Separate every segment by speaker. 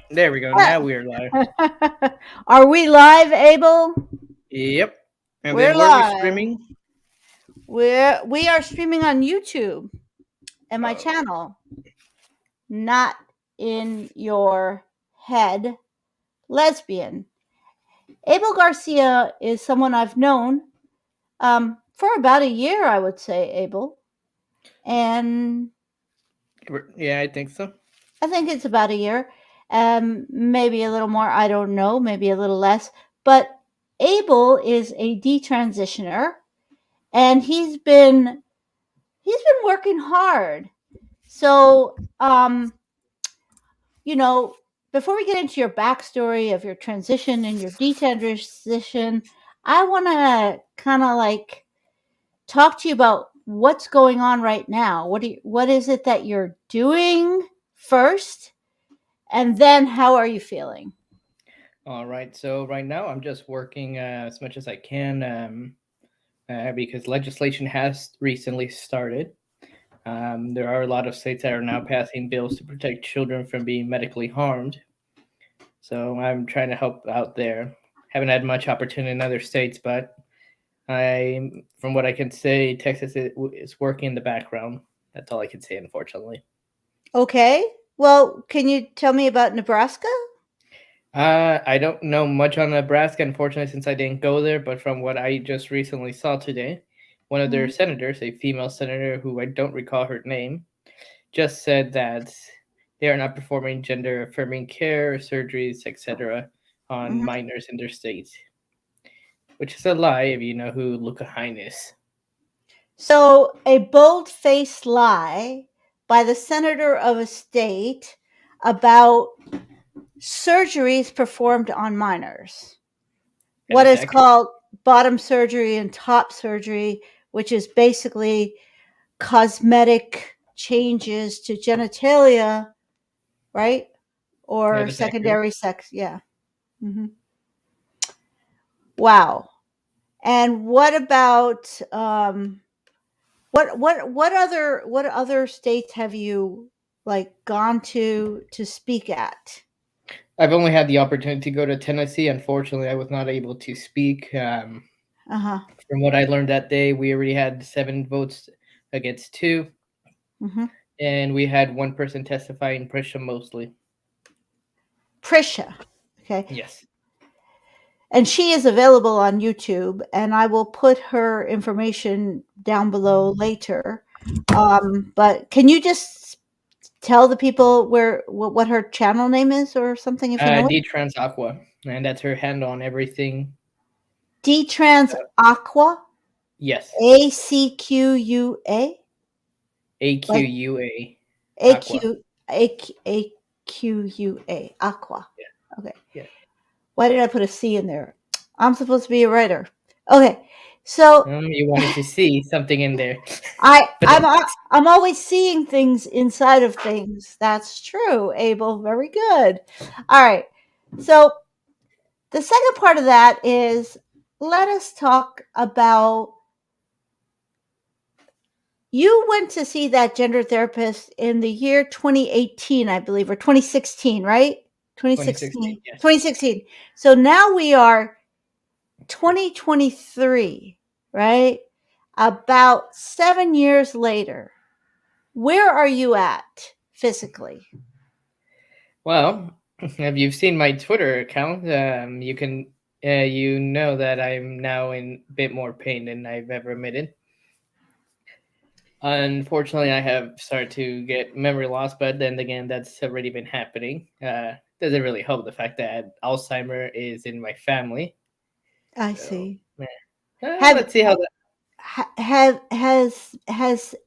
Speaker 1: There we go. Now we're live.
Speaker 2: Are we live, Abel?
Speaker 1: Yep. And
Speaker 2: We're
Speaker 1: then where are we
Speaker 2: live.
Speaker 1: streaming?
Speaker 2: We are streaming on YouTube and my
Speaker 1: Oh,
Speaker 2: channel, not in your head. Lesbian. Abel Garcia is someone I've known for about a year, I would say, Abel. And
Speaker 1: yeah, I think so.
Speaker 2: I think it's about a year, maybe a little more. I don't know, maybe a little less. But Abel is a detransitioner, and he's been working hard. So, you know, before we get into your backstory of your transition and your detransition, I want to kind of like talk to you about what's going on right now. What is it that you're doing first, and then how are you feeling?
Speaker 1: All right. So right now I'm just working as much as I can because legislation has recently started. There are a lot of states that are now passing bills to protect children from being medically harmed. So I'm trying to help out there. Haven't had much opportunity in other states, but from what I can say, Texas is working in the background. That's all I can say, unfortunately.
Speaker 2: Okay. Well, can you tell me about Nebraska?
Speaker 1: I don't know much on Nebraska, unfortunately, since I didn't go there. But from what I just recently saw today, one of their
Speaker 2: Mhm.
Speaker 1: senators, a female senator who I don't recall her name, just said that they are not performing gender affirming care, surgeries, etc., on
Speaker 2: Mhm.
Speaker 1: minors in their state, which is a lie if you know who Luca Hine is.
Speaker 2: So, a bold faced lie by the senator of a state about surgeries performed on minors.
Speaker 1: That
Speaker 2: What
Speaker 1: is
Speaker 2: is
Speaker 1: accurate.
Speaker 2: called bottom surgery and top surgery, which is basically cosmetic changes to genitalia, right?
Speaker 1: That
Speaker 2: Or
Speaker 1: is accurate.
Speaker 2: secondary sex. Yeah. Hmm. Wow. And what about what other states have you like gone to speak at?
Speaker 1: I've only had the opportunity to go to Tennessee. Unfortunately, I was not able to speak.
Speaker 2: Uh huh.
Speaker 1: From what I learned that day, we already had 7 votes against 2,
Speaker 2: Hmm.
Speaker 1: and we had one person testifying, Prisha mostly.
Speaker 2: Prisha. Okay.
Speaker 1: Yes.
Speaker 2: And she is available on YouTube, and I will put her information down below later. But can you just tell the people what her channel name is or something if you know it?
Speaker 1: Detrans Aqua, and that's her handle on everything.
Speaker 2: Detrans Aqua,
Speaker 1: Yes.
Speaker 2: ACQUA, like
Speaker 1: AQUA Aqua.
Speaker 2: AQ AQUA Aqua.
Speaker 1: Yeah.
Speaker 2: Okay.
Speaker 1: Yeah.
Speaker 2: Why did I put a C in there? I'm supposed to be a writer. Okay. So
Speaker 1: You wanted to see something in there,
Speaker 2: I
Speaker 1: but
Speaker 2: I'm
Speaker 1: don't.
Speaker 2: a- I'm always seeing things inside of things. That's true, Abel. Very good. All right. So the second part of that is let us talk about you went to see that gender therapist in the year 2018, I believe, or 2016, right?
Speaker 1: 2016.
Speaker 2: 2016.
Speaker 1: Yes.
Speaker 2: 2016. So now we are 2023, right? About 7 years later. Where are you at physically?
Speaker 1: Well, if you've seen my Twitter account, you know that I'm now in a bit more pain than I've ever admitted. Unfortunately, I have started to get memory loss, but then again, that's already been happening. Doesn't really help the fact that Alzheimer is in my family.
Speaker 2: I
Speaker 1: So,
Speaker 2: see.
Speaker 1: yeah.
Speaker 2: Have
Speaker 1: Let's see how that.
Speaker 2: has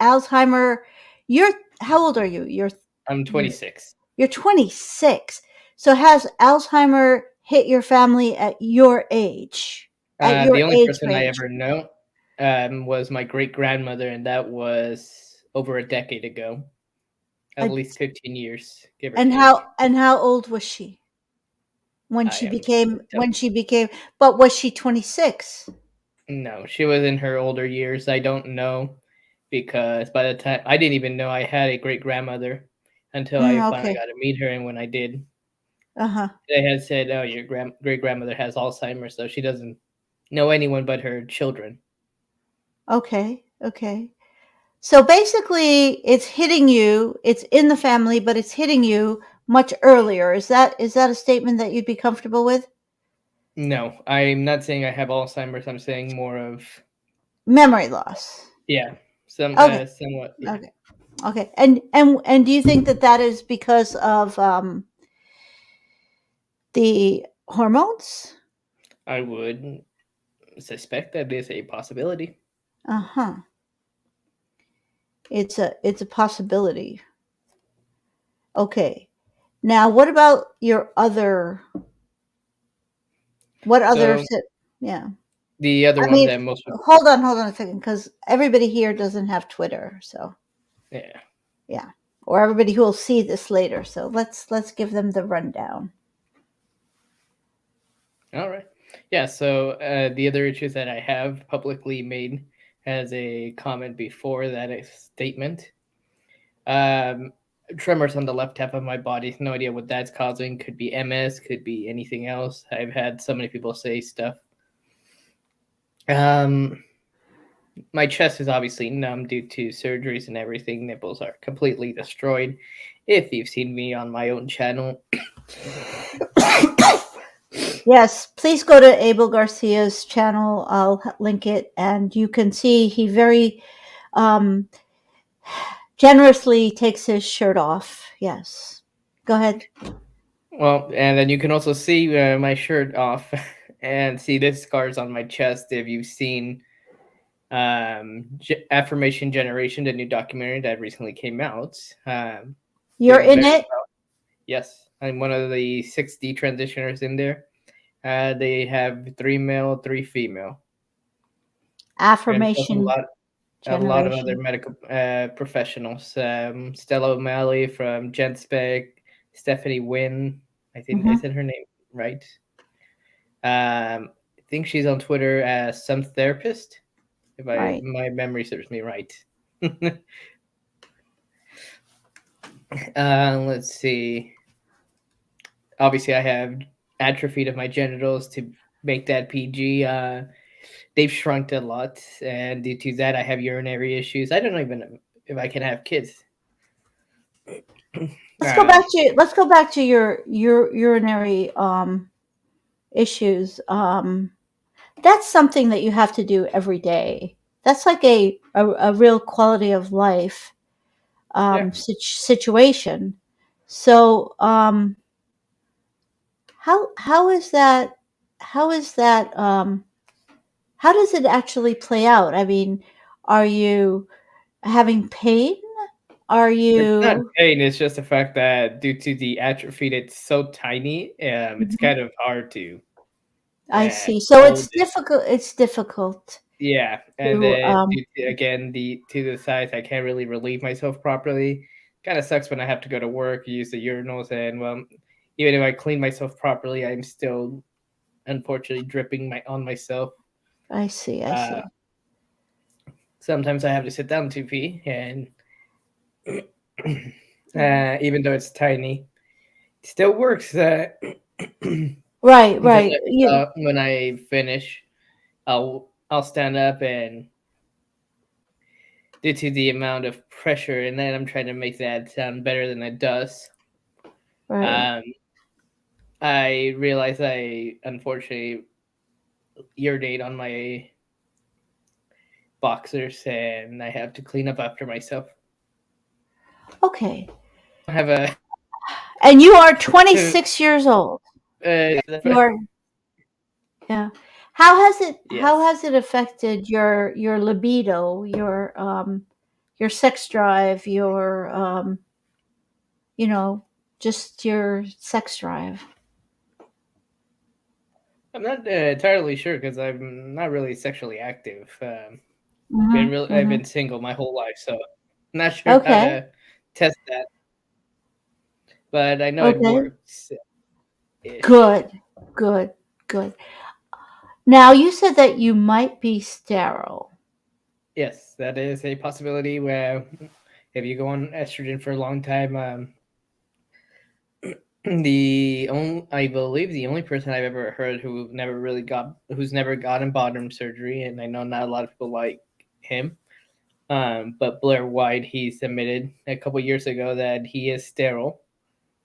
Speaker 2: Alzheimer? You're how old are you?
Speaker 1: I'm
Speaker 2: You're
Speaker 1: 26.
Speaker 2: you're 26. So has Alzheimer hit your family at your age? At your
Speaker 1: The only
Speaker 2: age
Speaker 1: person I
Speaker 2: range?
Speaker 1: ever know was my great grandmother, and that was over a decade ago, at
Speaker 2: Uh,
Speaker 1: least 15 years, give or
Speaker 2: and
Speaker 1: take.
Speaker 2: how old was she when
Speaker 1: I
Speaker 2: she
Speaker 1: am
Speaker 2: became but was she 26?
Speaker 1: no, she was in her older years. I don't know because by the time I didn't even know I had a great grandmother until I finally
Speaker 2: Okay.
Speaker 1: got to meet her, and when I did,
Speaker 2: Uh-huh.
Speaker 1: They had said, "Oh, your great grandmother has Alzheimer's, so she doesn't know anyone but her children."
Speaker 2: Okay. Okay. So basically it's hitting you, it's in the family, but it's hitting you much earlier. Is that a statement that you'd be comfortable with?
Speaker 1: No, I'm not saying I have Alzheimer's. I'm saying more of
Speaker 2: Memory loss.
Speaker 1: yeah,
Speaker 2: Okay.
Speaker 1: somewhat yeah.
Speaker 2: Okay. Okay. And do you think that that is because of the hormones?
Speaker 1: I would suspect that is a possibility.
Speaker 2: Uh-huh. It's a possibility. Okay. Now, what about your other what other
Speaker 1: So
Speaker 2: si- yeah.
Speaker 1: the other
Speaker 2: I
Speaker 1: one
Speaker 2: mean,
Speaker 1: that most people,
Speaker 2: hold on a second, because everybody here doesn't have Twitter, so
Speaker 1: yeah.
Speaker 2: yeah, or everybody who will see this later. So let's give them the rundown.
Speaker 1: All right. Yeah. So the other issues that I have publicly made as a comment before that statement. Um, Tremors on the left half of my body. No idea what that's causing. Could be MS. Could be anything else. I've had so many people say stuff. Um, my chest is obviously numb due to surgeries and everything. Nipples are completely destroyed. If you've seen me on my own channel,
Speaker 2: Yes, please go to Abel Garcia's channel. I'll link it, and you can see he very um, generously takes his shirt off. Yes, go ahead.
Speaker 1: well, and then you can also see my shirt off and see the scars on my chest. If you've seen Affirmation Generation, the new documentary that recently came out,
Speaker 2: You're
Speaker 1: doing
Speaker 2: in
Speaker 1: very
Speaker 2: it.
Speaker 1: well. Yes, I'm one of the 6 detransitioners in there. They have 3 male, 3 female, and plus
Speaker 2: Affirmation
Speaker 1: a lot of other
Speaker 2: generation.
Speaker 1: medical professionals. Stella O'Malley from GenSpec, Stephanie Wynn. I think I
Speaker 2: Hmm.
Speaker 1: said her name right. I think she's on Twitter as some therapist, if
Speaker 2: Right.
Speaker 1: my memory serves me right. Let's see. Obviously, I have atrophied of my genitals to make that PG. They've shrunk a lot, and due to that, I have urinary issues. I don't even know if I can have kids. Um,
Speaker 2: Let's go back to your urinary issues. That's something that you have to do every day. That's like a real quality of life
Speaker 1: yeah,
Speaker 2: situation. So how is that? How is that? How does it actually play out? I mean, are you having pain? Are
Speaker 1: it's not
Speaker 2: you?
Speaker 1: pain. It's just the fact that due to the atrophy, it's so tiny. It's
Speaker 2: Mhm.
Speaker 1: kind of hard to
Speaker 2: I see. So
Speaker 1: hold
Speaker 2: it's
Speaker 1: it.
Speaker 2: difficult. It's difficult
Speaker 1: Yeah, and
Speaker 2: to.
Speaker 1: then due to, again the to the size, I can't really relieve myself properly. Kind of sucks when I have to go to work, use the urinals, and well, even if I clean myself properly, I'm still unfortunately dripping on myself.
Speaker 2: I see. I
Speaker 1: Uh,
Speaker 2: see.
Speaker 1: Sometimes I have to sit down to pee, and even though it's tiny, it still works.
Speaker 2: Right.
Speaker 1: Then
Speaker 2: Right. You.
Speaker 1: when I finish, I'll stand up, and due to the amount of pressure, and then I'm trying to make that sound better than it does.
Speaker 2: Right.
Speaker 1: Um, I realize I unfortunately urinate on my boxers, and I have to clean up after myself.
Speaker 2: Okay.
Speaker 1: I have a
Speaker 2: And you are 26 years old. You are. Yeah. How
Speaker 1: yes.
Speaker 2: has it affected your libido, your sex drive, your you know, just your sex drive?
Speaker 1: I'm not entirely sure because I'm not really sexually active.
Speaker 2: Mhm.
Speaker 1: I've
Speaker 2: Mhm.
Speaker 1: been single my whole life, so I'm not sure how
Speaker 2: Okay.
Speaker 1: to test that, but I know it
Speaker 2: Okay.
Speaker 1: works ish.
Speaker 2: Good. Good. Good. Now, you said that you might be sterile.
Speaker 1: Yes, that is a possibility where if you go on estrogen for a long time, I believe the only person I've ever heard who's never gotten bottom surgery, and I know not a lot of people like him. But Blair White, he submitted a couple years ago that he is sterile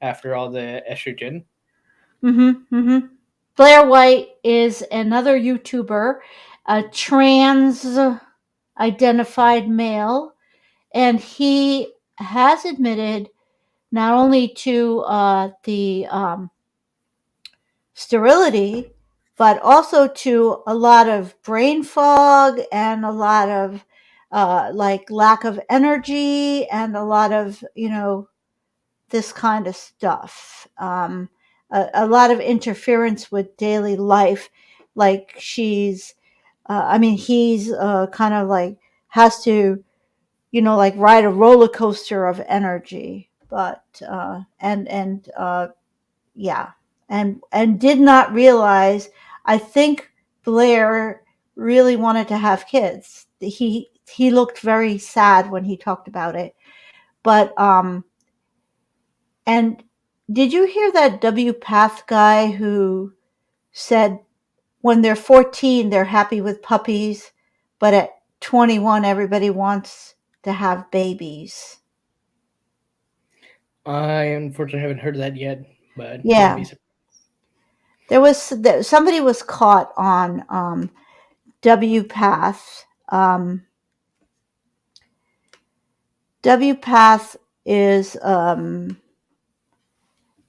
Speaker 1: after all the estrogen.
Speaker 2: Blair White is another YouTuber, a trans identified male, and he has admitted not only to the sterility, but also to a lot of brain fog and a lot of like lack of energy and a lot of, this kind of stuff. A lot of interference with daily life. Like he's kind of like has to, like ride a roller coaster of energy. But, yeah, and did not realize, I think Blair really wanted to have kids. He looked very sad when he talked about it. But, and did you hear that W Path guy who said when they're 14, they're happy with puppies, but at 21, everybody wants to have babies?
Speaker 1: I unfortunately haven't heard that yet, but wouldn't be
Speaker 2: Yeah.
Speaker 1: surprised.
Speaker 2: Somebody was caught on W Path. W Path is, can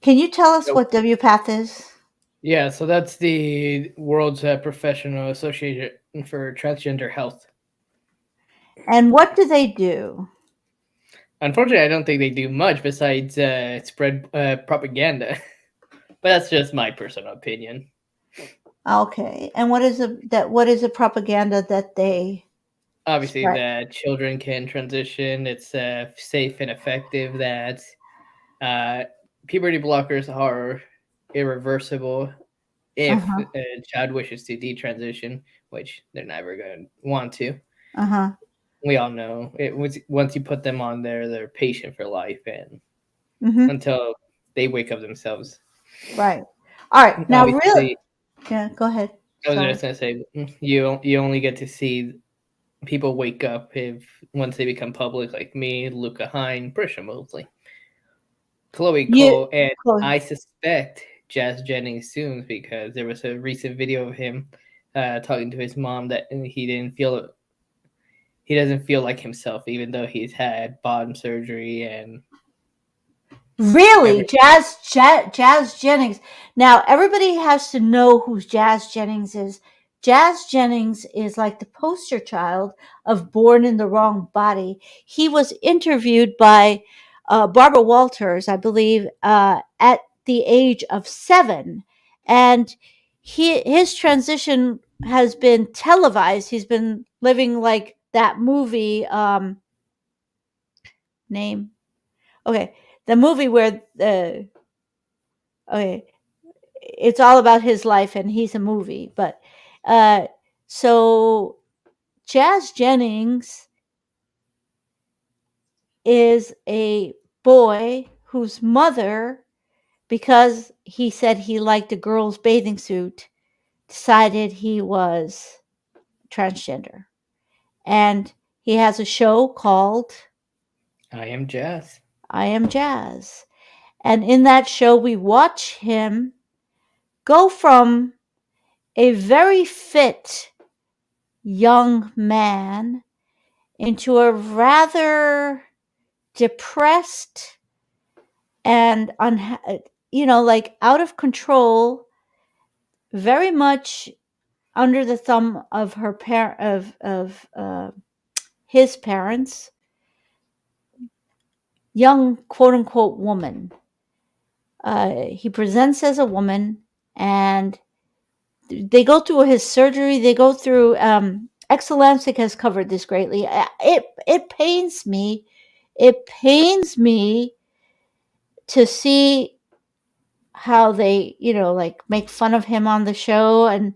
Speaker 2: you tell us what W Path is?
Speaker 1: Yeah, so that's the world's professional association for transgender health.
Speaker 2: And what do they do?
Speaker 1: Unfortunately, I don't think they do much besides spread propaganda, but that's just my personal opinion.
Speaker 2: Okay. And what is the propaganda that they
Speaker 1: Obviously,
Speaker 2: spread?
Speaker 1: that children can transition. It's safe and effective. That uh, puberty blockers are irreversible if
Speaker 2: Uh-huh.
Speaker 1: a child wishes to detransition, which they're never going to want to.
Speaker 2: Uh-huh.
Speaker 1: We all know it was once you put them on there, they're patient for life and
Speaker 2: Mm-hmm.
Speaker 1: until they wake up themselves.
Speaker 2: Right. All right. Now, really,
Speaker 1: Obviously,
Speaker 2: yeah, go ahead.
Speaker 1: I was
Speaker 2: Sorry.
Speaker 1: just gonna say you only get to see people wake up if once they become public, like me, Luca Hine, Prisha Mosley, Chloe
Speaker 2: You,
Speaker 1: Cole, and
Speaker 2: Chloe.
Speaker 1: I suspect Jazz Jennings soon because there was a recent video of him talking to his mom that he doesn't feel like himself even though he's had bottom surgery and
Speaker 2: Really,
Speaker 1: every
Speaker 2: Jazz Jennings. Now, everybody has to know who Jazz Jennings is. Jazz Jennings is like the poster child of Born in the Wrong Body. He was interviewed by Barbara Walters, I believe, at the age of 7, and his transition has been televised. He's been living like that movie name. Okay, the movie where the okay, it's all about his life and he's a movie. But uh, so Jazz Jennings is a boy whose mother, because he said he liked a girl's bathing suit, decided he was transgender. And he has a show called
Speaker 1: I am Jazz.
Speaker 2: I Am Jazz. And in that show, we watch him go from a very fit young man into a rather depressed and like out of control, very much under the thumb of her of his parents, young quote unquote woman. He presents as a woman, and they go through his surgery. They go through. Excellentic has covered this greatly. It pains me. It pains me to see how they, like make fun of him on the show, and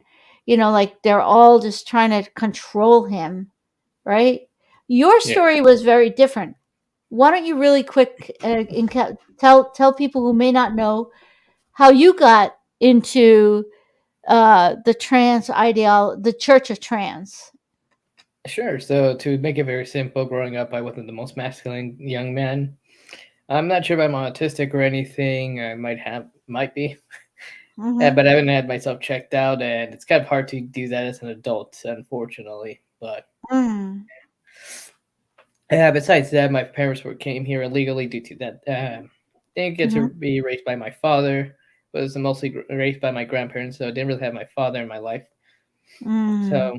Speaker 2: like they're all just trying to control him, right? Your
Speaker 1: Yeah.
Speaker 2: story was very different. why don't you really quick tell people who may not know how you got into the trans ideology, the Church of Trans.
Speaker 1: Sure. So to make it very simple, growing up, I wasn't the most masculine young man. I'm not sure if I'm autistic or anything. I might be,
Speaker 2: Mm-hmm.
Speaker 1: but I haven't had myself checked out, and it's kind of hard to do that as an adult, unfortunately. But
Speaker 2: Mm.
Speaker 1: besides that, my parents came here illegally due to that. Didn't get to
Speaker 2: Mm-hmm.
Speaker 1: be raised by my father. Was mostly raised by my grandparents, so I didn't really have my father in my life.
Speaker 2: Mm.
Speaker 1: So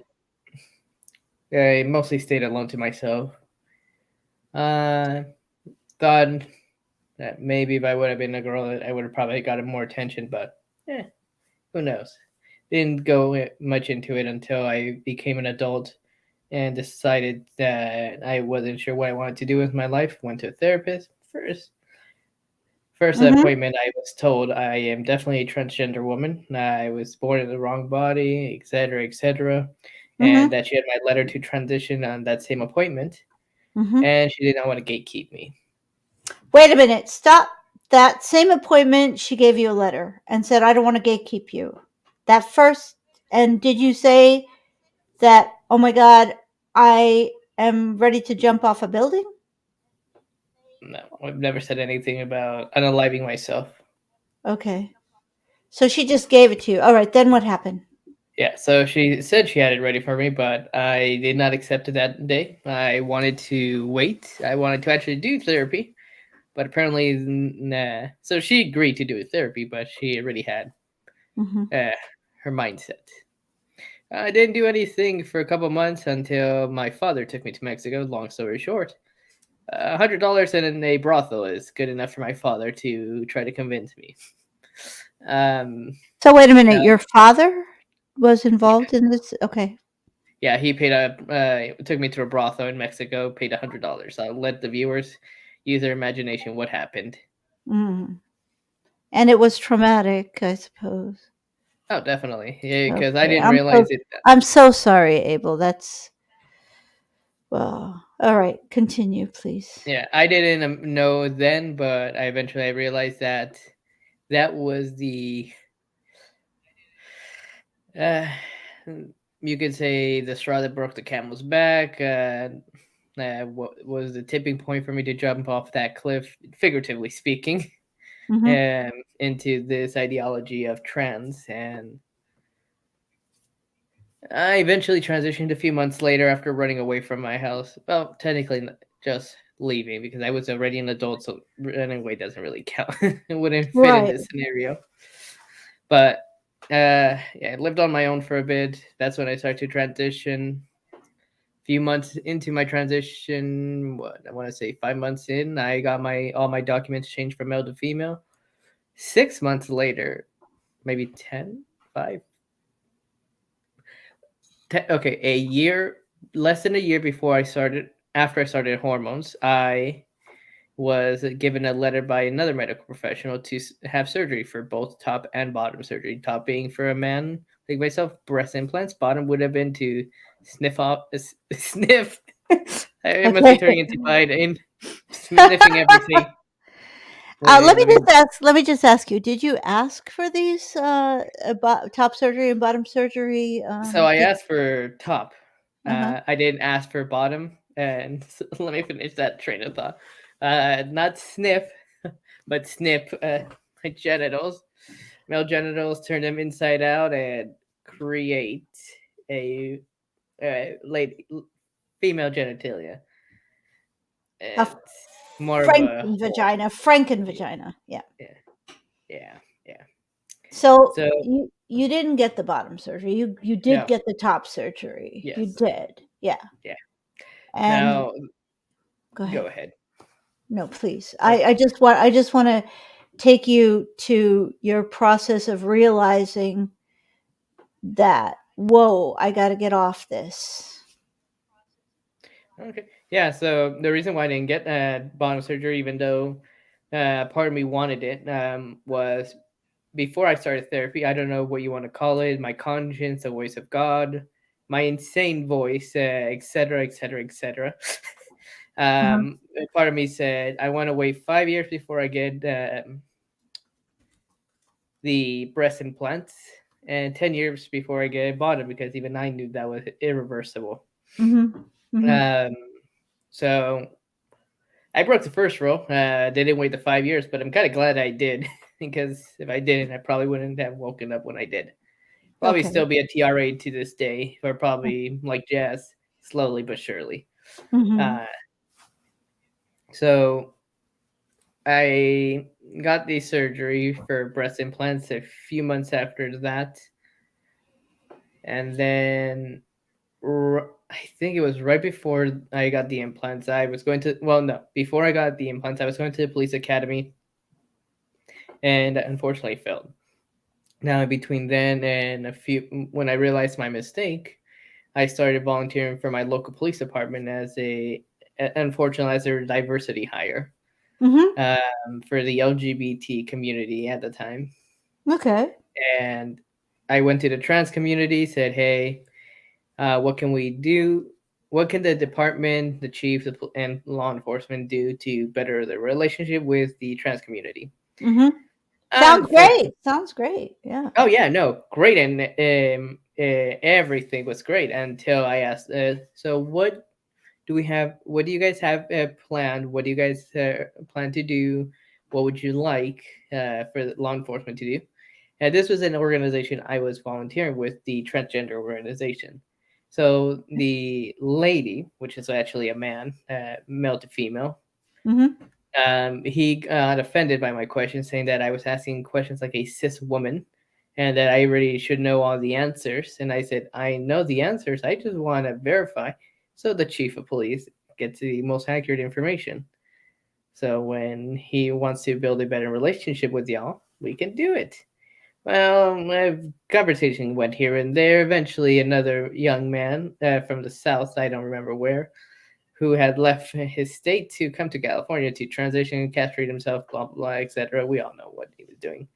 Speaker 1: I mostly stayed alone to myself. Uh, Thought that maybe if I would have been a girl, I would have probably gotten more attention, but who knows? Didn't go much into it until I became an adult and decided that I wasn't sure what I wanted to do with my life. Went to a therapist first. First
Speaker 2: Mm-hmm.
Speaker 1: appointment, I was told I am definitely a transgender woman. I was born in the wrong body, etc., and
Speaker 2: Mm-hmm.
Speaker 1: that she had my letter to transition on that same appointment,
Speaker 2: Mm-hmm.
Speaker 1: and she did not want to gatekeep me.
Speaker 2: Wait a minute. Stop. That same appointment, she gave you a letter and said, "I don't want to gatekeep you." That first, and did you say that? Oh my God, I am ready to jump off a building.
Speaker 1: No, I've never said anything about unaliving myself.
Speaker 2: Okay. So she just gave it to you. All right. Then what happened?
Speaker 1: Yeah, so she said she had it ready for me, but I did not accept it that day. I wanted to wait. I wanted to actually do therapy, but apparently, nah. So she agreed to do therapy, but she already had
Speaker 2: Mm-hmm.
Speaker 1: uh, her mindset. I didn't do anything for a couple months until my father took me to Mexico. Long story short, $100 in a brothel is good enough for my father to try to convince me. Um,
Speaker 2: So wait a
Speaker 1: uh,
Speaker 2: minute. Your father was
Speaker 1: yeah,
Speaker 2: involved in this. Okay.
Speaker 1: yeah, he paid took me to a brothel in Mexico, paid $100. I'll let the viewers use their imagination what happened.
Speaker 2: Mm. And it was traumatic, I suppose.
Speaker 1: Oh, definitely, because I
Speaker 2: Okay.
Speaker 1: didn't realize it.
Speaker 2: I'm so sorry, Abel. That's well. All right. Continue, please.
Speaker 1: Yeah, I didn't know then, but I eventually realized that that was the uh, you could say the straw that broke the camel's back. What was the tipping point for me to jump off that cliff, figuratively speaking,
Speaker 2: Mm-hmm.
Speaker 1: into this ideology of trans. And I eventually transitioned a few months later after running away from my house. Well, technically, just leaving because I was already an adult, so running away doesn't really count. It wouldn't fit in
Speaker 2: Right.
Speaker 1: this scenario. But yeah, I lived on my own for a bit. That's when I started to transition. Few months into my transition, what I want to say 5 months in, I got my all my documents changed from male to female. 6 months later, maybe 10, 5, 10, okay, a year, less than a year before after I started hormones, I was given a letter by another medical professional to have surgery for both top and bottom surgery. Top being for a man like myself, breast implants. Bottom would have been to sniff off, sniff. I must be
Speaker 2: Okay.
Speaker 1: turning into Biden, sniffing everything.
Speaker 2: Let me
Speaker 1: Let me.
Speaker 2: just ask. Let me just ask you. Did you ask for these top surgery and bottom surgery?
Speaker 1: So I asked for top.
Speaker 2: Uh-huh.
Speaker 1: I didn't ask for bottom, and let me finish that train of thought. Not sniff, but snip my genitals, male genitals, turn them inside out, and create a lady, female genitalia.
Speaker 2: A
Speaker 1: It's more of a
Speaker 2: Franken
Speaker 1: whole.
Speaker 2: vagina. Franken vagina. Yeah.
Speaker 1: Yeah, yeah, yeah.
Speaker 2: So
Speaker 1: So
Speaker 2: you didn't get the bottom surgery. You did
Speaker 1: no,
Speaker 2: get the top surgery. You
Speaker 1: yes,
Speaker 2: did. Yeah.
Speaker 1: yeah.
Speaker 2: And
Speaker 1: Now
Speaker 2: go
Speaker 1: go
Speaker 2: ahead.
Speaker 1: ahead.
Speaker 2: No, please.
Speaker 1: So
Speaker 2: I just want to take you to your process of realizing that, whoa, I got to get off this.
Speaker 1: okay, yeah. So the reason why I didn't get bottom surgery, even though part of me wanted it, was before I started therapy. I don't know what you want to call it. My conscience, the voice of God, my insane voice, etc., etc., etc.
Speaker 2: Uh-huh.
Speaker 1: Part of me said I want to wait 5 years before I get the breast implants, and 10 years before I get bought it, because even I knew that was irreversible.
Speaker 2: Mhm. Mhm.
Speaker 1: Um, so I broke the first rule. They didn't wait the 5 years, but I'm kind of glad I did because if I didn't, I probably wouldn't have woken up when I did. Probably
Speaker 2: Okay.
Speaker 1: still be a TRA to this day, or probably like Jazz, slowly but surely.
Speaker 2: Mhm.
Speaker 1: Uh, so I got the surgery for breast implants a few months after that, and then I think it was right before I got the implants. I was going to, well, no, before I got the implants, I was going to the police academy, and unfortunately failed. Now, between then and when I realized my mistake, I started volunteering for my local police department unfortunately, as a diversity hire
Speaker 2: Mhm.
Speaker 1: for the LGBT community at the time.
Speaker 2: Okay.
Speaker 1: And I went to the trans community, said, hey, what can we do? What can the department, the chief, and law enforcement do to better the relationship with the trans community?
Speaker 2: Mhm. Sounds
Speaker 1: Unfortunately,
Speaker 2: great. Sounds great. Yeah.
Speaker 1: oh yeah, no, great, and everything was great until I asked, so what do we have? What do you guys have planned? What do you guys plan to do? What would you like for the law enforcement to do? And this was an organization I was volunteering with, the transgender organization. So the lady, which is actually a man, male to female,
Speaker 2: Mhm.
Speaker 1: he got offended by my question, saying that I was asking questions like a cis woman, and that I really should know all the answers. And I said, I know the answers. I just want to verify, so the chief of police gets the most accurate information. So when he wants to build a better relationship with y'all, we can do it. Well, my conversation went here and there. Eventually, another young man from the south, I don't remember where, who had left his state to come to California to transition, castrate himself, blah blah, blah, etc. We all know what he was doing.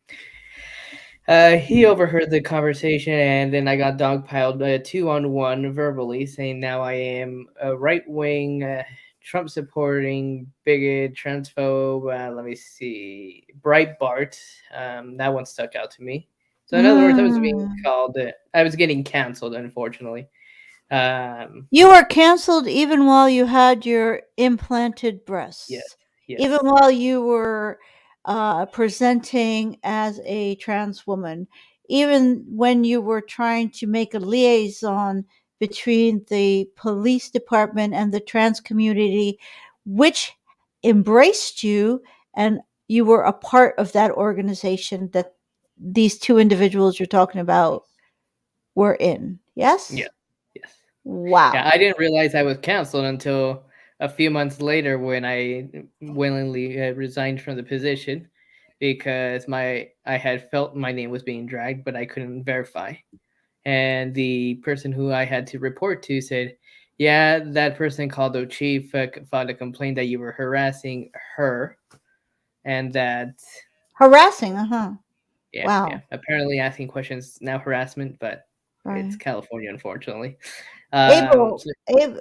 Speaker 1: He overheard the conversation, and then I got dogpiled 2-on-1 verbally, saying now I am a right wing, Trump supporting, bigot, transphobe. Let me see, Breitbart. That one stuck out to me. So, in other words, I was being
Speaker 2: Mm.
Speaker 1: called, I was getting canceled, unfortunately. Um,
Speaker 2: You were canceled even while you had your implanted
Speaker 1: yes,
Speaker 2: breasts, even
Speaker 1: yes,
Speaker 2: while you were presenting as a trans woman, even when you were trying to make a liaison between the police department and the trans community, which embraced you, and you were a part of that organization that these two individuals you're talking about were in.
Speaker 1: yeah,
Speaker 2: Yes?
Speaker 1: yes. Yeah,
Speaker 2: Wow.
Speaker 1: I didn't realize I was canceled until a few months later when I willingly resigned from the position because I had felt my name was being dragged, but I couldn't verify. And the person who I had to report to said, "Yeah, that person called the chief, filed a complaint that you were harassing her, and that
Speaker 2: Harassing, uh-huh.
Speaker 1: yeah,
Speaker 2: Wow.
Speaker 1: apparently asking questions now harassment, but it's
Speaker 2: Right.
Speaker 1: California, unfortunately."
Speaker 2: Abel,
Speaker 1: So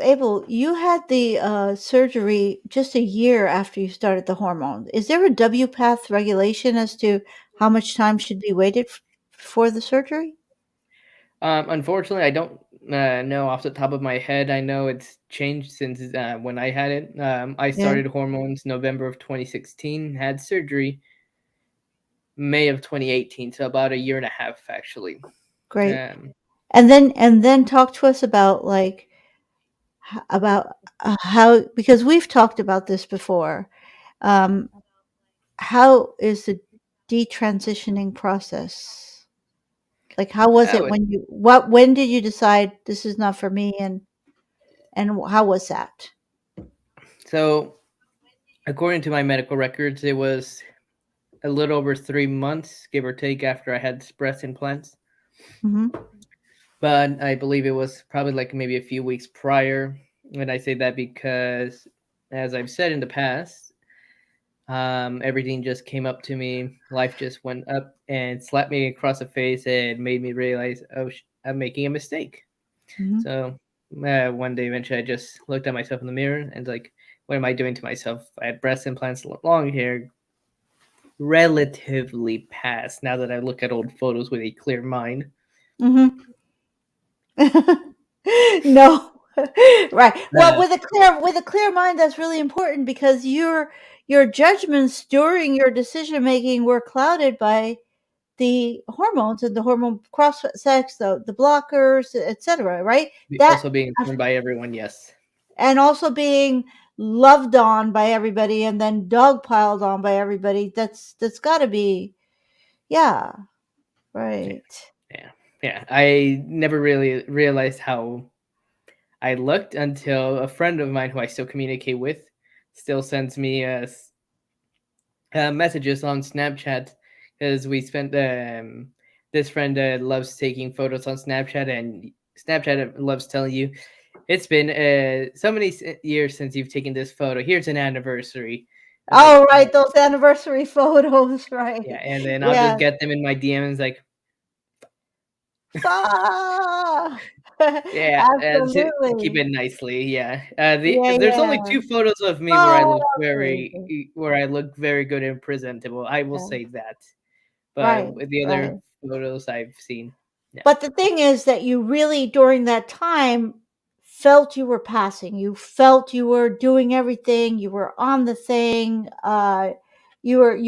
Speaker 2: Abel, you had the surgery just a year after you started the hormone. Is there a W path regulation as to how much time should be waited for the surgery?
Speaker 1: Unfortunately, I don't know off the top of my head. I know it's changed since when I had it. I
Speaker 2: Yeah,
Speaker 1: started hormones November of 2016, had surgery May of 2018, so about a year and a half actually.
Speaker 2: great.
Speaker 1: Um,
Speaker 2: And then talk to us about like about how, because we've talked about this before. Um, how is the detransitioning process? Like, how was it
Speaker 1: oh,
Speaker 2: when when did you decide this is not for me, and how was that?
Speaker 1: so according to my medical records, it was a little over 3 months, give or take, after I had breast implants.
Speaker 2: Mhm.
Speaker 1: But I believe it was probably like maybe a few weeks prior. And I say that because, as I've said in the past, everything just came up to me. Life just went up and slapped me across the face and made me realize, oh, I'm making a mistake.
Speaker 2: Mhm.
Speaker 1: So one day, eventually, I just looked at myself in the mirror and like, what am I doing to myself? I had breast implants, long hair, relatively past now that I look at old photos with a clear mind.
Speaker 2: Mm-hmm. No. Right. Well,
Speaker 1: Uh,
Speaker 2: with a clear mind, that's really important because your judgments during your decision making were clouded by the hormones and the hormone cross sex, the blockers, etc. Right? That
Speaker 1: Also being informed by everyone, yes.
Speaker 2: and also being loved on by everybody and then dogpiled on by everybody. That's got to be, yeah,
Speaker 1: Yeah,
Speaker 2: right.
Speaker 1: yeah, yeah. I never really realized how I looked until a friend of mine who I still communicate with still sends me messages on Snapchat because we spent this friend loves taking photos on Snapchat, and Snapchat loves telling you it's been so many years since you've taken this photo. Here's an anniversary. It's like,
Speaker 2: Oh, right, those anniversary photos, right?
Speaker 1: yeah, and then I'll
Speaker 2: Yeah.
Speaker 1: just get them in my DMs like,
Speaker 2: Ah,
Speaker 1: yeah, to keep
Speaker 2: absolutely.
Speaker 1: it nicely. Yeah,
Speaker 2: Yeah,
Speaker 1: there's only
Speaker 2: yeah.
Speaker 1: two photos of me
Speaker 2: Oh, absolutely.
Speaker 1: where I look very good and presentable. I will
Speaker 2: Yeah.
Speaker 1: say that. But
Speaker 2: Right,
Speaker 1: with the other
Speaker 2: right.
Speaker 1: photos I've seen, no.
Speaker 2: But the thing is that you really, during that time, felt you were passing. You felt you were doing everything. You were on the thing. You were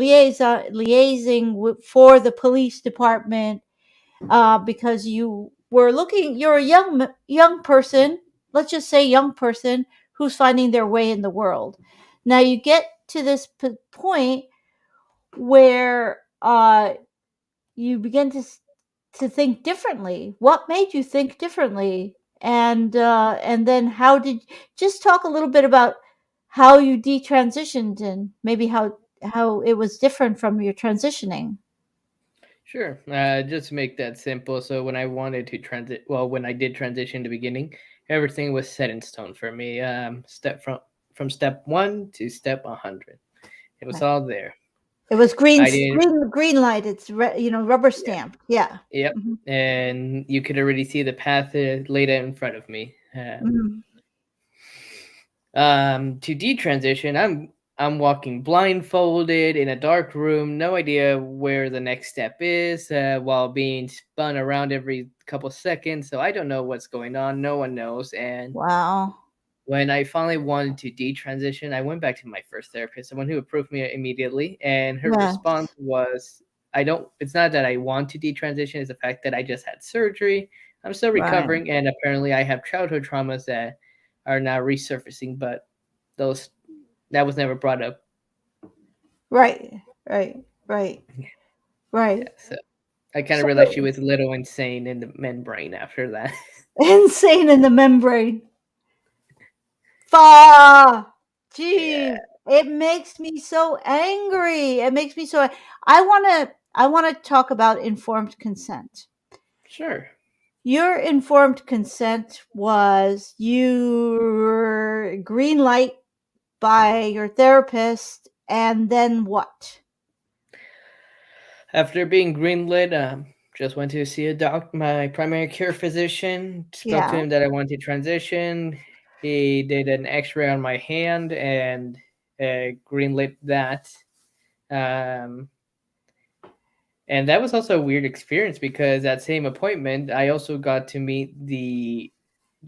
Speaker 2: liaising for the police department because you were looking. You're a young person. Let's just say young person who's finding their way in the world. Now you get to this point where you begin to think differently. What made you think differently? And then how did just talk a little bit about how you detransitioned and maybe how it was different from your transitioning.
Speaker 1: Sure. Just to make that simple. So when I wanted to transit, well, when I did transition in the beginning, everything was set in stone for me. Step from step one to step 100. It was
Speaker 2: Right.
Speaker 1: all there.
Speaker 2: It was
Speaker 1: I didn't.
Speaker 2: green light. It's rubber
Speaker 1: Yeah.
Speaker 2: stamp. Yeah.
Speaker 1: Yep.
Speaker 2: Hmm.
Speaker 1: And you could already see the path laid out in front of me.
Speaker 2: Hmm.
Speaker 1: To detransition, I'm walking blindfolded in a dark room, no idea where the next step is, while being spun around every couple seconds. So I don't know what's going on. No one knows. And
Speaker 2: Wow.
Speaker 1: when I finally wanted to detransition, I went back to my first therapist, someone who approved me immediately, and her
Speaker 2: Yeah.
Speaker 1: response was, "I don't. It's not that I want to detransition; it's the fact that I just had surgery. I'm still
Speaker 2: Right.
Speaker 1: recovering, and apparently I have childhood traumas that are now resurfacing, but those that was never brought up."
Speaker 2: Right. Right. Right.
Speaker 1: Yeah,
Speaker 2: Right.
Speaker 1: so I kind of realized she
Speaker 2: So
Speaker 1: was a little insane in the membrane after that.
Speaker 2: insane in the membrane. Fa!
Speaker 1: Yeah,
Speaker 2: Jeez, it makes me so angry. It makes me so. I want to talk about informed consent.
Speaker 1: sure.
Speaker 2: Your informed consent was your green light by your therapist, and then what?
Speaker 1: After being greenlit, just went to see my primary care physician. Spoke to
Speaker 2: Yeah.
Speaker 1: him that I wanted to transition. He did an X-ray on my hand and greenlit that. Um, and that was also a weird experience because that same appointment, I also got to meet the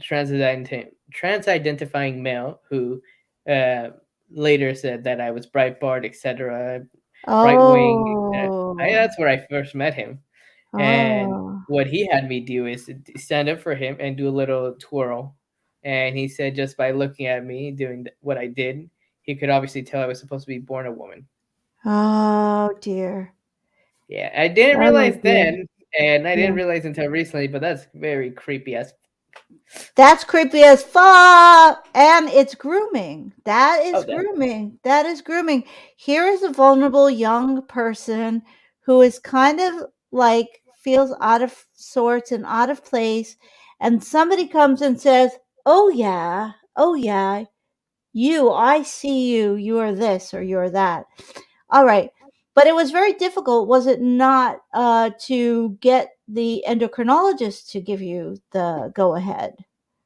Speaker 1: trans-identifying male who uh, later said that I was Breitbart, etc., right wing.
Speaker 2: Oh.
Speaker 1: That's where I first met him. And
Speaker 2: Oh.
Speaker 1: what he had me do is stand up for him and do a little twirl. And he said just by looking at me doing what I did, he could obviously tell I was supposed to be born a woman.
Speaker 2: Oh dear.
Speaker 1: Yeah, I didn't
Speaker 2: Oh
Speaker 1: realize
Speaker 2: dear.
Speaker 1: then, and I didn't
Speaker 2: Yeah.
Speaker 1: realize until recently, but that's very creepy as.
Speaker 2: That's creepy as fuck. And it's grooming. That
Speaker 1: Oh,
Speaker 2: is
Speaker 1: definitely.
Speaker 2: grooming. That is grooming. Here is a vulnerable young person who is kind of like feels out of sorts and out of place. And somebody comes and says, oh, yeah, I see you. You are this or you're that. All right. But it was very difficult, was it not, to get the endocrinologist to give you the go ahead?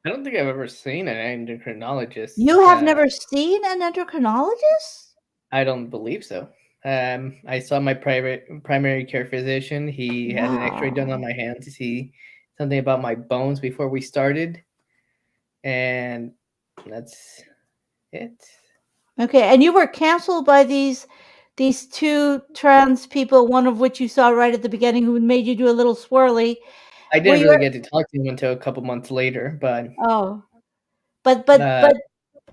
Speaker 1: I don't think I've ever seen an endocrinologist.
Speaker 2: You have never seen an endocrinologist?
Speaker 1: I don't believe so. I saw my primary care physician. He had an X-ray done on
Speaker 2: Wow.
Speaker 1: my hand to see something about my bones before we started, and that's it.
Speaker 2: Okay, and you were canceled by these two trans people, one of which you saw right at the beginning, who made you do a little swirly.
Speaker 1: I
Speaker 2: Were
Speaker 1: didn't
Speaker 2: you?
Speaker 1: really get to talk to him until a couple months later, but
Speaker 2: Oh, but
Speaker 1: uh,
Speaker 2: but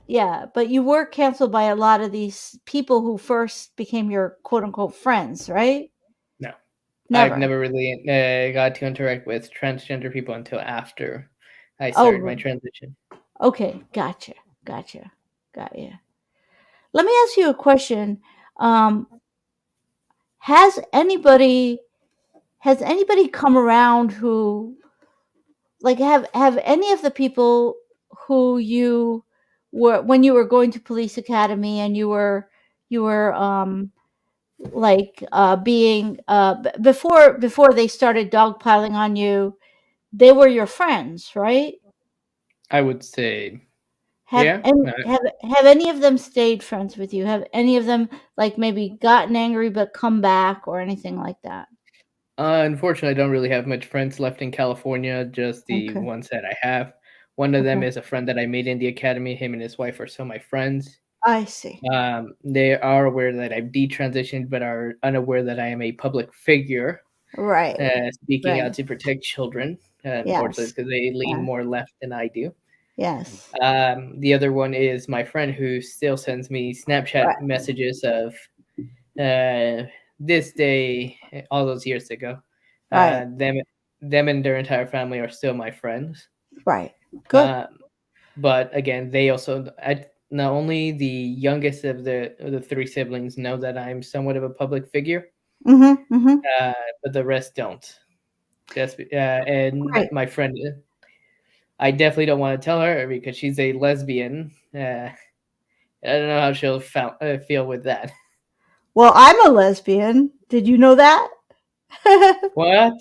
Speaker 2: yeah, but you were canceled by a lot of these people who first became your quote unquote friends, right?
Speaker 1: no, I've
Speaker 2: Never.
Speaker 1: never really got to interact with transgender people until after I started my
Speaker 2: Oh,
Speaker 1: transition.
Speaker 2: okay, gotcha, gotcha, got you. Let me ask you a question. Um, has anybody has anybody come around who like have any of the people who you were when you were going to police academy and you were like being before they started dogpiling on you, they were your friends, right?
Speaker 1: I would say,
Speaker 2: have
Speaker 1: yeah.
Speaker 2: and have any of them stayed friends with you? Have any of them like maybe gotten angry but come back or anything like that?
Speaker 1: Unfortunately, I don't really have much friends left in California, just the
Speaker 2: Okay.
Speaker 1: ones that I have. One of them
Speaker 2: Okay.
Speaker 1: is a friend that I made in the academy. Him and his wife are still my friends.
Speaker 2: I see.
Speaker 1: They are aware that I've detransitioned, but are unaware that I am a public figure,
Speaker 2: Right.
Speaker 1: speaking out
Speaker 2: Right.
Speaker 1: to protect children, unfortunately,
Speaker 2: Yes.
Speaker 1: because they lean
Speaker 2: Yeah.
Speaker 1: more left than I do.
Speaker 2: Yes.
Speaker 1: The other one is my friend who still sends me
Speaker 2: Right.
Speaker 1: Snapchat messages of uh, this day, all those years ago.
Speaker 2: Right.
Speaker 1: Them and their entire family are still my friends.
Speaker 2: Right. Good.
Speaker 1: Um, but again, they also not only the youngest of the three siblings know that I'm somewhat of a public figure,
Speaker 2: Mhm. Mhm.
Speaker 1: uh, but the rest don't. And
Speaker 2: Right.
Speaker 1: my friend, I definitely don't want to tell her because she's a lesbian. I don't know how she'll feel with that.
Speaker 2: Well, I'm a lesbian. Did you know that?
Speaker 1: What?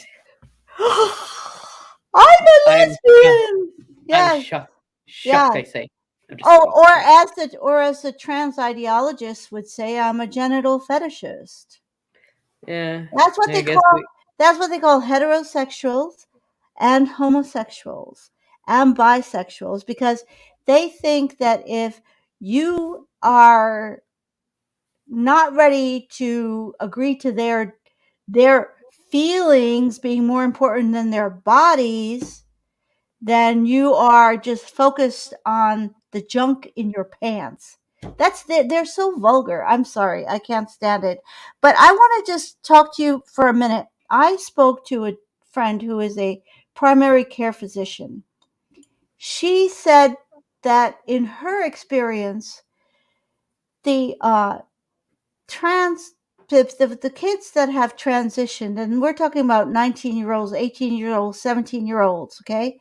Speaker 2: I'm a
Speaker 1: I'm shocked.
Speaker 2: lesbian.
Speaker 1: I'm
Speaker 2: Yes.
Speaker 1: shocked. Shocked,
Speaker 2: Yeah.
Speaker 1: I say. I'm just
Speaker 2: Oh,
Speaker 1: kidding.
Speaker 2: or as the trans ideologist would say, I'm a genital fetishist.
Speaker 1: Yeah,
Speaker 2: That's what
Speaker 1: I
Speaker 2: they
Speaker 1: guess
Speaker 2: call
Speaker 1: we.
Speaker 2: that's what they call heterosexuals and homosexuals and bisexuals because they think that if you are not ready to agree to their feelings being more important than their bodies, then you are just focused on the junk in your pants. They're so vulgar. I'm sorry, I can't stand it. But I want to just talk to you for a minute. I spoke to a friend who is a primary care physician. She said that in her experience, the trans the kids that have transitioned, and we're talking about 19-year-olds, 18-year-olds, 17-year-olds, okay?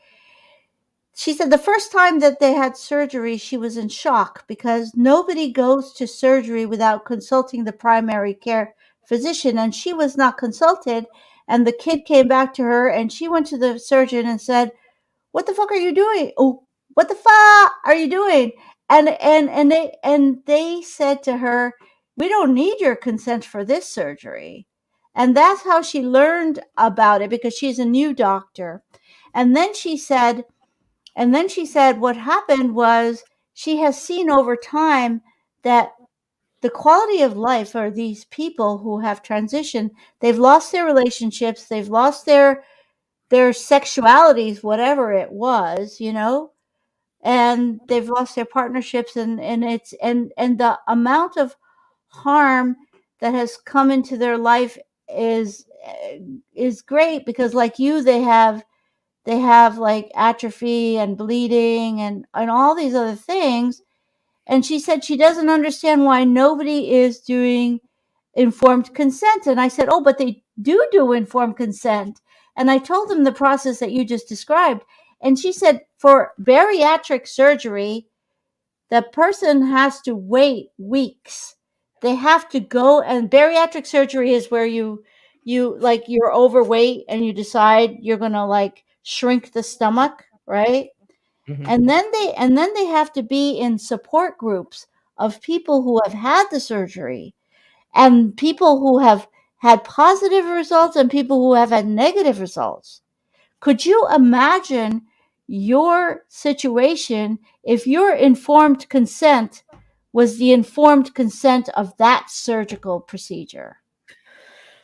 Speaker 2: She said the first time that they had surgery, she was in shock because nobody goes to surgery without consulting the primary care physician, and she was not consulted. And the kid came back to her, and she went to the surgeon and said, "What the fuck are you doing? Oh, what the fuck are you doing?" And they said to her, "We don't need your consent for this surgery." And that's how she learned about it because she's a new doctor. And then she said, what happened was she has seen over time that the quality of life for these people who have transitioned, they've lost their relationships, they've lost their sexualities, whatever it was, and they've lost their partnerships, and the amount of harm that has come into their life is is great because like you they have like atrophy and bleeding and all these other things. And she said she doesn't understand why nobody is doing informed consent. And I said, oh, but they do informed consent. And I told them the process that you just described. And she said for bariatric surgery, the person has to wait weeks. They have to go, and bariatric surgery is where you like you're overweight and you decide you're going to like shrink the stomach, right?
Speaker 1: Mhm.
Speaker 2: And then they have to be in support groups of people who have had the surgery, and people who have had positive results and people who have had negative results. Could you imagine your situation if your informed consent was the informed consent of that surgical procedure?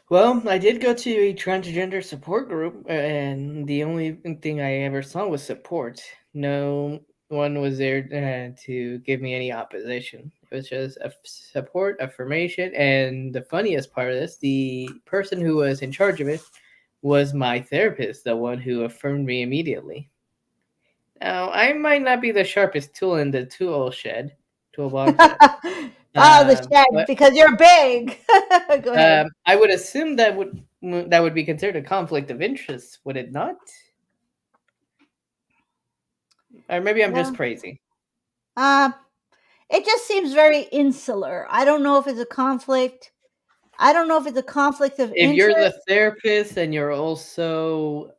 Speaker 1: Well, I did go to a transgender support group, and the only thing I ever saw was support. No one was there to give me any opposition. It was just a support, affirmation, and the funniest part of this, the person who was in charge of it was my therapist, the one who affirmed me immediately. Now, I might not be the sharpest tool in the toolbox,
Speaker 2: Follow the shed
Speaker 1: but
Speaker 2: because you're big. Go ahead.
Speaker 1: I would assume that would be considered a conflict of interest, would it not? Or maybe I'm just
Speaker 2: Well,
Speaker 1: crazy.
Speaker 2: uh, it just seems very insular. I don't know if it's a conflict. I don't know if it's a conflict of
Speaker 1: If you're the
Speaker 2: interest.
Speaker 1: therapist and you're also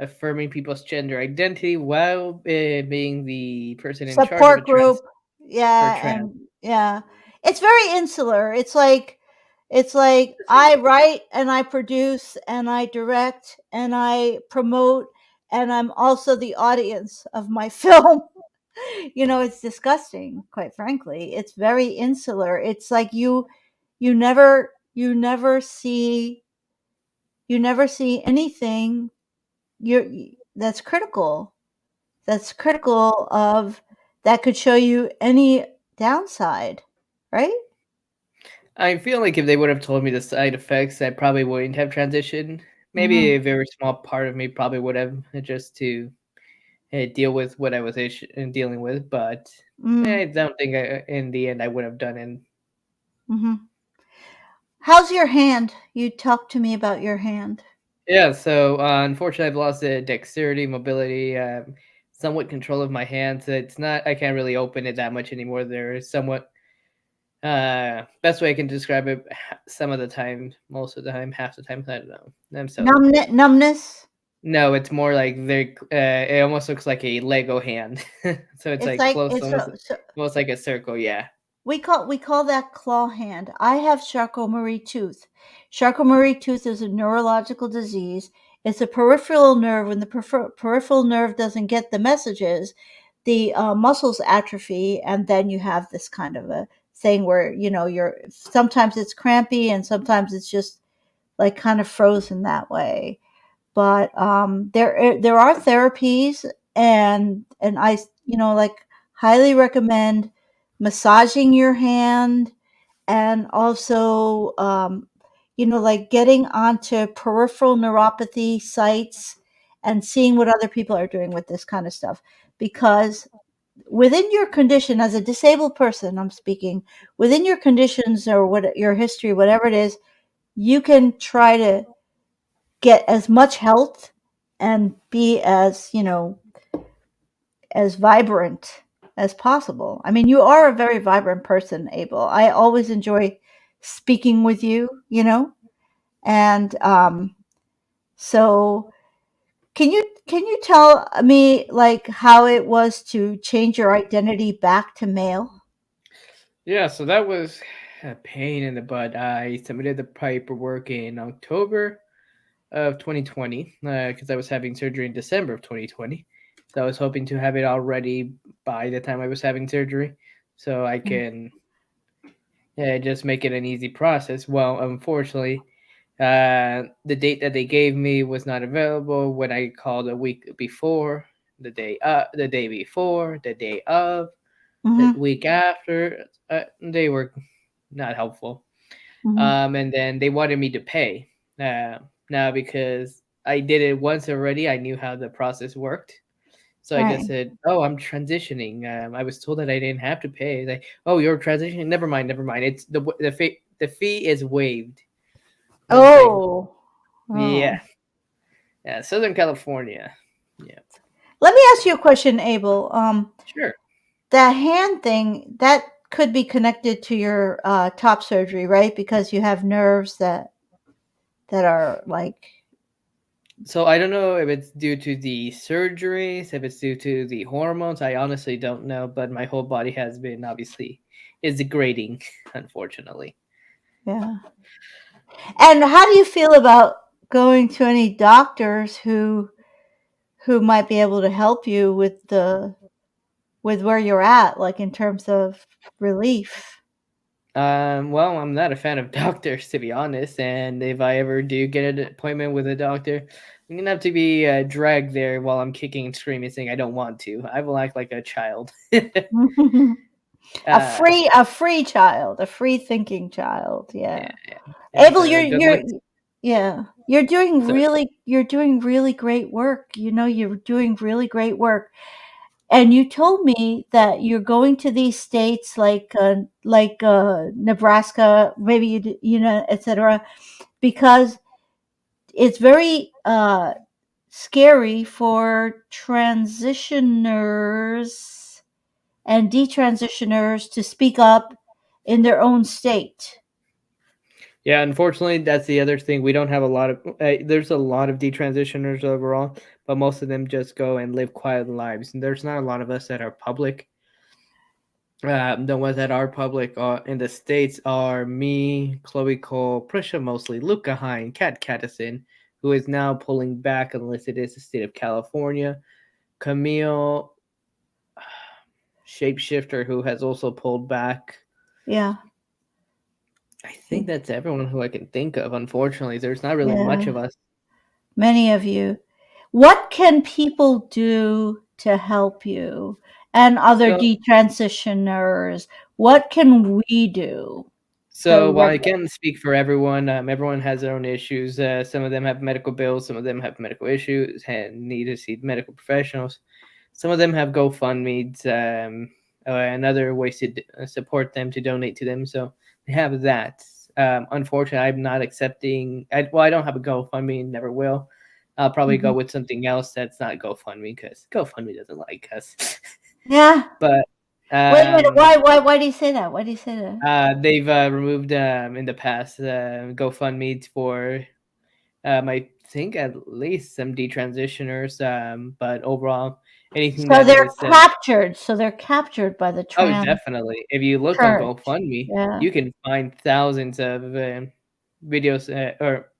Speaker 1: affirming people's gender identity while being the person in charge of a
Speaker 2: Support group.
Speaker 1: for
Speaker 2: Yeah,
Speaker 1: trans.
Speaker 2: and yeah. It's very insular. It's like I write and I produce and I direct and I promote, and I'm also the audience of my film. It's disgusting, quite frankly. It's very insular. It's like you never see anything that's critical. That's critical of that could show you any downside, right?
Speaker 1: I feel like if they would have told me the side effects, I probably wouldn't have transitioned. Maybe
Speaker 2: Mhm.
Speaker 1: a very small part of me probably would have just to deal with what I was dealing with, but
Speaker 2: Mm.
Speaker 1: I don't think in the end I would have done it.
Speaker 2: Mhm. How's your hand? You talk to me about your hand.
Speaker 1: Yeah, so unfortunately, I've lost the dexterity, mobility, somewhat control of my hands. It's not, I can't really open it that much anymore. There is somewhat, best way I can describe it, some of the time, most of the time, half the time, I don't know. I'm so,
Speaker 2: Numbness.
Speaker 1: no, it's more like it almost looks like a Lego hand. So it's
Speaker 2: It's
Speaker 1: like
Speaker 2: like
Speaker 1: close,
Speaker 2: it's so
Speaker 1: almost like a circle, yeah.
Speaker 2: we call that claw hand. I have Charcot-Marie tooth. Charcot-Marie tooth is a neurological disease. It's a peripheral nerve. When the peripheral nerve doesn't get the messages, the muscles atrophy, and then you have this kind of a thing where you're sometimes it's crampy and sometimes it's just like kind of frozen that way. But there are therapies, and I like highly recommend massaging your hand, and also like getting onto peripheral neuropathy sites and seeing what other people are doing with this kind of stuff, because within your condition as a disabled person, I'm speaking, within your conditions or what your history, whatever it is, you can try to get as much health and be as vibrant as possible. I mean, you are a very vibrant person, Abel. I always enjoy speaking with you. And so can you tell me like how it was to change your identity back to male?
Speaker 1: Yeah, so that was a pain in the butt. I submitted the paperwork in October of 2020 because I was having surgery in December of 2020. So I was hoping to have it all ready by the time I was having surgery, so I
Speaker 2: Mm.
Speaker 1: can just make it an easy process. Well, unfortunately, the date that they gave me was not available when I called a week before, the day before, the day of, the
Speaker 2: Mhm.
Speaker 1: week after. They were not helpful.
Speaker 2: Mhm.
Speaker 1: And then they wanted me to pay. Now, because I did it once already, I knew how the process worked. So I just
Speaker 2: Right.
Speaker 1: said, "Oh, I'm transitioning." I was told that I didn't have to pay. Like, "Oh, you're transitioning? Never mind, never mind. It's the fee is waived." And I was like,
Speaker 2: Oh.
Speaker 1: "Yeah,
Speaker 2: Oh.
Speaker 1: yeah, Southern California, yeah,
Speaker 2: Let me ask you a question, Abel.
Speaker 1: sure."
Speaker 2: That hand thing, that could be connected to your top surgery, right? Because you have nerves that are like
Speaker 1: So I don't know if it's due to the surgeries, if it's due to the hormones. I honestly don't know, but my whole body has been obviously is degrading, unfortunately.
Speaker 2: Yeah. And how do you feel about going to any doctors who might be able to help you with where you're at, like in terms of relief?
Speaker 1: Well, I'm not a fan of doctors to be honest, and if I ever do get an appointment with a doctor, I'm gonna have to be dragged there while I'm kicking and screaming, saying I don't want to. I will act like a child. uh,
Speaker 2: A free child, a free thinking child.
Speaker 1: yeah,
Speaker 2: Yeah.
Speaker 1: yeah. And
Speaker 2: Abel,
Speaker 1: so good luck.
Speaker 2: yeah.
Speaker 1: So,
Speaker 2: You're doing really great work. You know, you're doing really great work. And you told me that you're going to these states like Nebraska, maybe you know, etc., because it's very scary for transitioners and detransitioners to speak up in their own state.
Speaker 1: yeah, unfortunately, that's the other thing. We don't have a lot of. There's a lot of detransitioners overall, but most of them just go and live quiet lives. And there's not a lot of us that are public. The ones that are public in the states are me, Chloe Cole, Prisha mostly, Luca Hine, Kat Cattison, who is now pulling back unless it is the state of California, Camille, Shapeshifter, who has also pulled back.
Speaker 2: Yeah.
Speaker 1: I think that's everyone who I can think of. Unfortunately, there's not really much
Speaker 2: Yeah.
Speaker 1: of us.
Speaker 2: Many of you. What can people do to help you and other
Speaker 1: So,
Speaker 2: detransitioners? What can we do? The
Speaker 1: so while I
Speaker 2: regular.
Speaker 1: can't speak for everyone, everyone has their own issues. Some of them have medical bills, some of them have medical issues and need to see medical professionals. Some of them have GoFundMe's and other ways to support them to donate to them. So they have that. Unfortunately, I'm not accepting. I don't have a GoFundMe, never will. I'll probably go
Speaker 2: Mhm.
Speaker 1: with something else that's not GoFundMe because GoFundMe doesn't like us.
Speaker 2: Yeah.
Speaker 1: But
Speaker 2: Wait a minute.
Speaker 1: um,
Speaker 2: Why do you say that? Why do you say that?
Speaker 1: they've removed in the past GoFundMe for I think at least some detransitioners. But overall, anything
Speaker 2: So
Speaker 1: that
Speaker 2: they're
Speaker 1: is
Speaker 2: captured. So they're captured by the
Speaker 1: oh,
Speaker 2: trans
Speaker 1: definitely. If you look on
Speaker 2: church.
Speaker 1: GoFundMe,
Speaker 2: Yeah.
Speaker 1: you can find thousands of videos or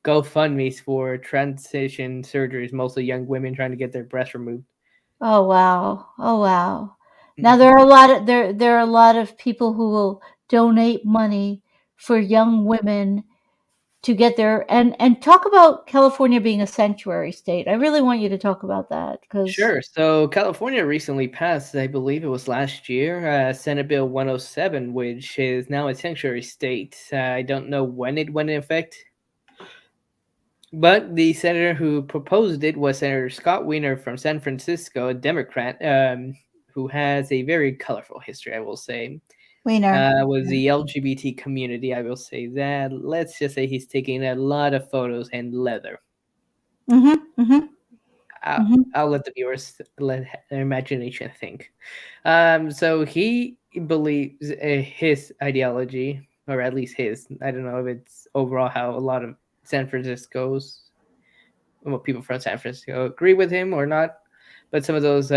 Speaker 1: GoFundMe's for transition surgeries, mostly young women trying to get their breasts removed.
Speaker 2: Oh wow. Oh wow. Now
Speaker 1: Mhm.
Speaker 2: there are a lot of people who will donate money for young women to get there and talk about California being a sanctuary state. I really want you to talk about that because
Speaker 1: Sure. So California recently passed, I believe it was last year, Senate Bill 107, which is now a sanctuary state. I don't know when it went in effect, but the senator who proposed it was Senator Scott Wiener from San Francisco, a Democrat, who has a very colorful history, I will say.
Speaker 2: Wiener.
Speaker 1: With the LGBT community, I will say that. Let's just say he's taking a lot of photos in leather.
Speaker 2: Mhm. Mhm.
Speaker 1: I'll,
Speaker 2: Mhm.
Speaker 1: I'll let the viewers let their imagination think. So he believes his ideology, or at least his. I don't know if it's overall how a lot of San Francisco's, well, people from San Francisco agree with him or not. But some of those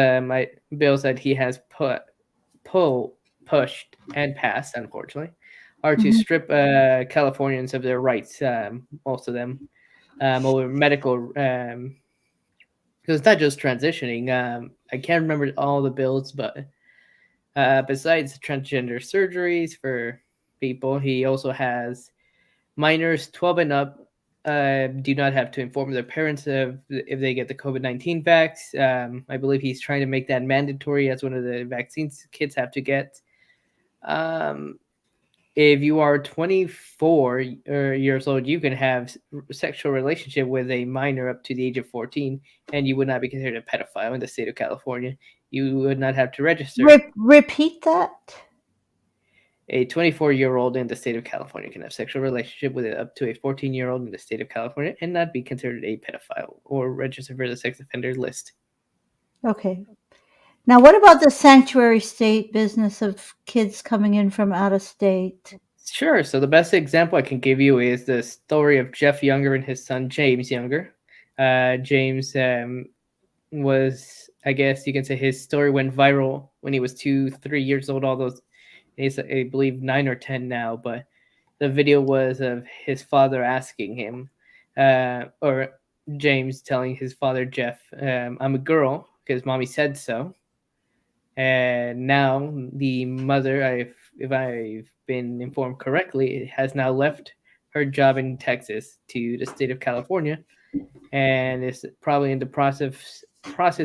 Speaker 1: bills that he has pull, pushed, and passed, unfortunately, are to
Speaker 2: Mhm.
Speaker 1: strip Californians of their rights. Most of them over medical. Because it's not just transitioning. I can't remember all the bills, but besides transgender surgeries for people, he also has minors 12 and up do not have to inform their parents of if they get the COVID-19 vax. I believe he's trying to make that mandatory as one of the vaccines kids have to get. Um, if you are 24 years old, you can have sexual relationship with a minor up to the age of 14, and you would not be considered a pedophile in the state of California. You would not have to register.
Speaker 2: Repeat that.
Speaker 1: A 24-year-old in the state of California can have sexual relationship with up to a 14-year-old in the state of California and not be considered a pedophile or register for the sex offender list.
Speaker 2: Okay. Now, what about the sanctuary state business of kids coming in from out of state?
Speaker 1: Sure. So the best example I can give you is the story of Jeff Younger and his son James Younger. James was, I guess you can say, his story went viral when he was 2, 3 years old. All those, he's, I believe, 9 or 10 now. But the video was of his father asking him, or James telling his father Jeff, "I'm a girl because mommy said so." And now the mother, if I've been informed correctly, has now left her job in Texas to the state of California, and is probably in the process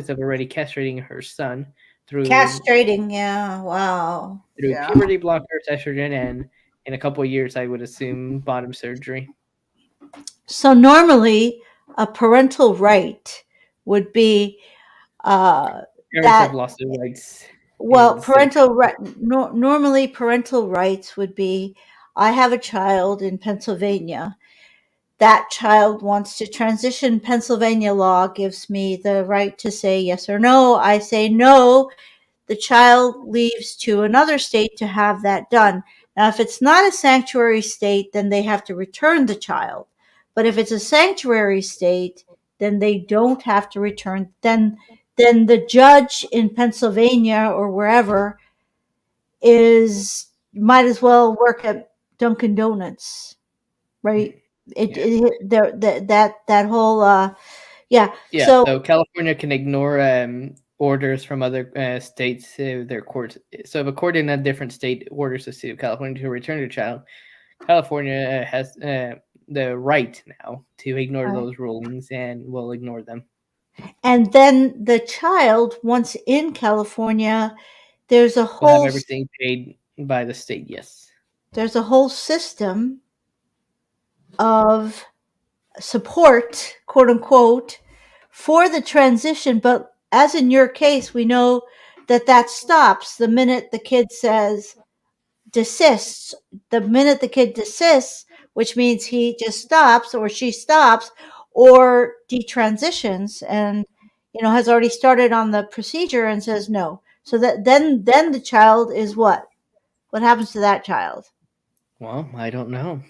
Speaker 1: of already castrating her son through
Speaker 2: Castrating, yeah. Wow.
Speaker 1: through
Speaker 2: Yeah.
Speaker 1: puberty blockers, estrogen, and in a couple of years, I would assume bottom surgery.
Speaker 2: So normally, a parental right would be
Speaker 1: Parents
Speaker 2: that
Speaker 1: have lost their rights in
Speaker 2: well,
Speaker 1: the state of
Speaker 2: parental
Speaker 1: California.
Speaker 2: right. Normally, parental rights would be I have a child in Pennsylvania. That child wants to transition. Pennsylvania law gives me the right to say yes or no. I say no. The child leaves to another state to have that done. Now, if it's not a sanctuary state, then they have to return the child. But if it's a sanctuary state, then they don't have to return. Then the judge in Pennsylvania or wherever is might as well work at Dunkin' Donuts, right?
Speaker 1: Yeah.
Speaker 2: That whole yeah.
Speaker 1: Yeah,
Speaker 2: So
Speaker 1: so California can ignore orders from other states, their courts. So if a court in a different state orders the state of California to return a child, California has the right now to ignore those rulings and will ignore them.
Speaker 2: and then the child, once in California, there's a
Speaker 1: We'll have
Speaker 2: whole
Speaker 1: everything paid by the state. Yes.
Speaker 2: there's a whole system of support, quote unquote, for the transition. But as in your case, we know that that stops the minute the kid says desists. The minute the kid desists, which means he just stops or she stops or detransitions and has already started on the procedure and says no. So that then the child is what? What happens to that child?
Speaker 1: Well, I don't know.